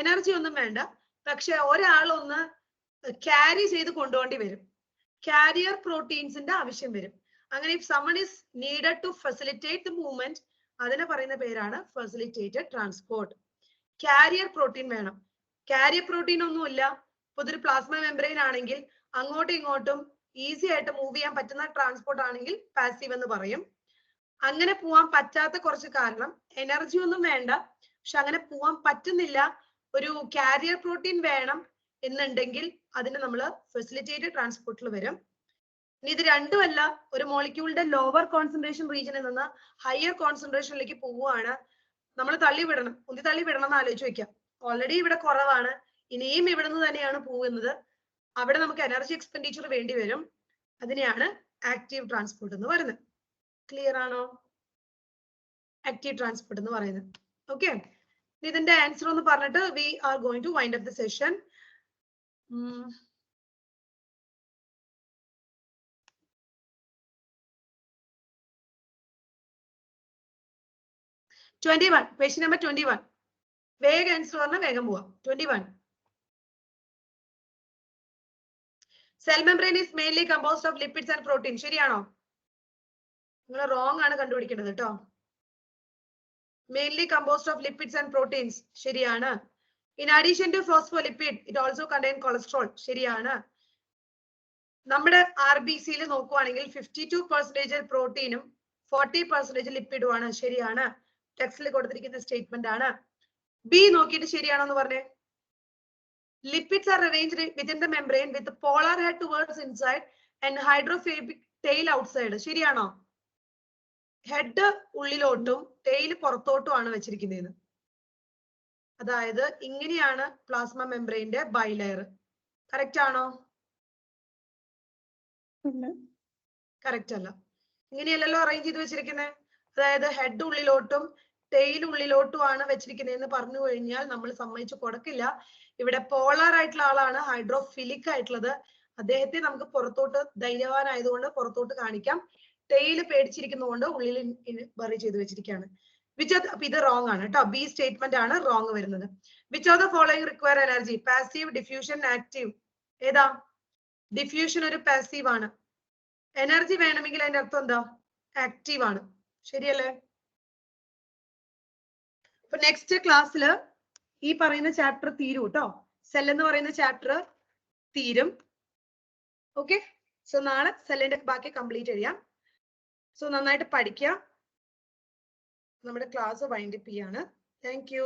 എനർജി ഒന്നും വേണ്ട, പക്ഷെ ഒരാളൊന്ന് ക്യാരി ചെയ്ത് കൊണ്ടുപോകേണ്ടി വരും. കാരിയർ പ്രോട്ടീൻസിന്റെ ആവശ്യം വരും. അങ്ങനെ if someone is needed to facilitate the movement, അതിനെ പറയുന്ന പേരാണ് ഫെസിലിറ്റേറ്റഡ് ട്രാൻസ്പോർട്ട്. കാരിയർ പ്രോട്ടീൻ വേണം. കാരിയർ പ്രോട്ടീൻ ഒന്നുമില്ല, ഇതൊരു പ്ലാസ്മ മെംബ്രെയിൻ ആണെങ്കിൽ അങ്ങോട്ടും ഇങ്ങോട്ടും ഈസി ആയിട്ട് മൂവ് ചെയ്യാൻ പറ്റുന്ന ട്രാൻസ്പോർട്ട് ആണെങ്കിൽ പാസീവ് എന്ന് പറയും. അങ്ങനെ പോവാൻ പറ്റാത്ത കുറച്ച് കാരണം എനർജി ഒന്നും വേണ്ട, പക്ഷെ അങ്ങനെ പോവാൻ പറ്റുന്നില്ല, ഒരു കാരിയർ പ്രോട്ടീൻ വേണം എന്നുണ്ടെങ്കിൽ അതിന് നമ്മൾ ഫെസിലിറ്റേറ്റഡ് ട്രാൻസ്പോർട്ടിൽ വരും. ഇനി ഇത് രണ്ടുമല്ല, ഒരു മോളിക്യൂളിന്റെ ലോവർ കോൺസെൻട്രേഷൻ റീജിയനിൽ നിന്ന് ഹയർ കോൺസെൻട്രേഷനിലേക്ക് പോവുകയാണ്, നമ്മൾ ഉന്തി തള്ളി വിടണം എന്ന് ആലോചിച്ച് വെക്കാം. ഓൾറെഡി ഇവിടെ കുറവാണ്, ഇനിയും ഇവിടെ നിന്ന് തന്നെയാണ് പോകുന്നത്. അവിടെ നമുക്ക് എനർജി എക്സ്പെൻഡിച്ചർ വേണ്ടി വരും. അതിനെയാണ് ആക്റ്റീവ് ട്രാൻസ്പോർട്ട് എന്ന് പറയുന്നത്. ക്ലിയർ ആണോ? ആക്റ്റീവ് ട്രാൻസ്പോർട്ട് എന്ന് പറയുന്നത്. ഓക്കെ, ഇതിന്റെ ആൻസർ ഒന്ന് പറഞ്ഞിട്ട് we are going to wind up the session. 21, question number 21. വേഗം ആൻസർ പറഞ്ഞാൽ വേഗം പോവാം. 21. Cell membrane is mainly composed of lipids and protein. ശരിയാണോ? നിങ്ങൾ wrong ആണ് കണ്ടുപിടിക്കേണ്ടത് കേട്ടോ. Mainly composed of lipids and proteins. ശരിയാണ്. In addition to phospholipid, it also contains cholesterol. ശരിയാണ്. നമ്മുടെ RBC യിൽ നോക്കുവാണെങ്കിൽ 52% പ്രോട്ടീനും 40% ലിപ്പിഡും ആണ്. ശരിയാണ്. ടെക്സ്റ്റിൽ കൊടുത്തിരിക്കുന്ന സ്റ്റേറ്റ്മെന്റ് ആണ്. ബി നോക്കിയിട്ട് ശരിയാണോ എന്ന് പറഞ്ഞേ. Lipids are arranged within the membrane with the polar head towards inside and hydrophobic tail outside. ശരിയാണോ? ഹെഡ് ഉള്ളിലോട്ടും ടെയിൽ പുറത്തോട്ടുമാണ് വെച്ചിരിക്കുന്നത്. അതായത് ഇങ്ങനെയാണ് പ്ലാസ്മ മെംബ്രെയിന്റെ ബൈലെയർ. കറക്റ്റ് ആണോ? കറക്റ്റ് അല്ല. ഇങ്ങനെയല്ലല്ലോ അറേഞ്ച് ചെയ്ത് വെച്ചിരിക്കുന്നത്. അതായത് ഹെഡ് ഉള്ളിലോട്ടും ടെയിൽ ഉള്ളിലോട്ടുമാണ് വെച്ചിരിക്കുന്നതെന്ന് പറഞ്ഞു കഴിഞ്ഞാൽ നമ്മൾ സമ്മതിച്ചു കൊടുക്കില്ല. ഇവിടെ പോളാർ ആയിട്ടുള്ള ആളാണ് ഹൈഡ്രോഫിലിക് ആയിട്ടുള്ളത്. അദ്ദേഹത്തെ നമുക്ക് പുറത്തോട്ട് ധൈര്യവാനായതുകൊണ്ട് പുറത്തോട്ട് കാണിക്കാം. ടെയിൽ പേടിച്ചിരിക്കുന്നതുകൊണ്ട് ഉള്ളിൽ ബറി ചെയ്ത് വെച്ചിരിക്കുകയാണ്. അപ്പൊ ഇത് റോങ് ആണ് കേട്ടോ. ബി സ്റ്റേറ്റ്മെന്റ് ആണ് റോങ് വരുന്നത്. Which of the following require energy? Passive, diffusion, active. ഏതാ? ഡിഫ്യൂഷൻ ഒരു പാസീവ് ആണ്. എനർജി വേണമെങ്കിൽ അതിന്റെ അർത്ഥം എന്താ? ആക്റ്റീവ് ആണ്. ശരിയല്ലേ? അപ്പൊ നെക്സ്റ്റ് ക്ലാസ്സിൽ ഈ പറയുന്ന ചാപ്റ്റർ തീരും കേട്ടോ. സെൽ എന്ന് പറയുന്ന ചാപ്റ്റർ തീരും. ഓക്കെ, സോ നാളെ സെല്ലിന്റെ ബാക്കി കംപ്ലീറ്റ് ചെയ്യാം. സോ നന്നായിട്ട് പഠിക്കുക. നമ്മുടെ ക്ലാസ് വൈൻഡ് അപ്പ് ചെയ്യാണ്. Thank you.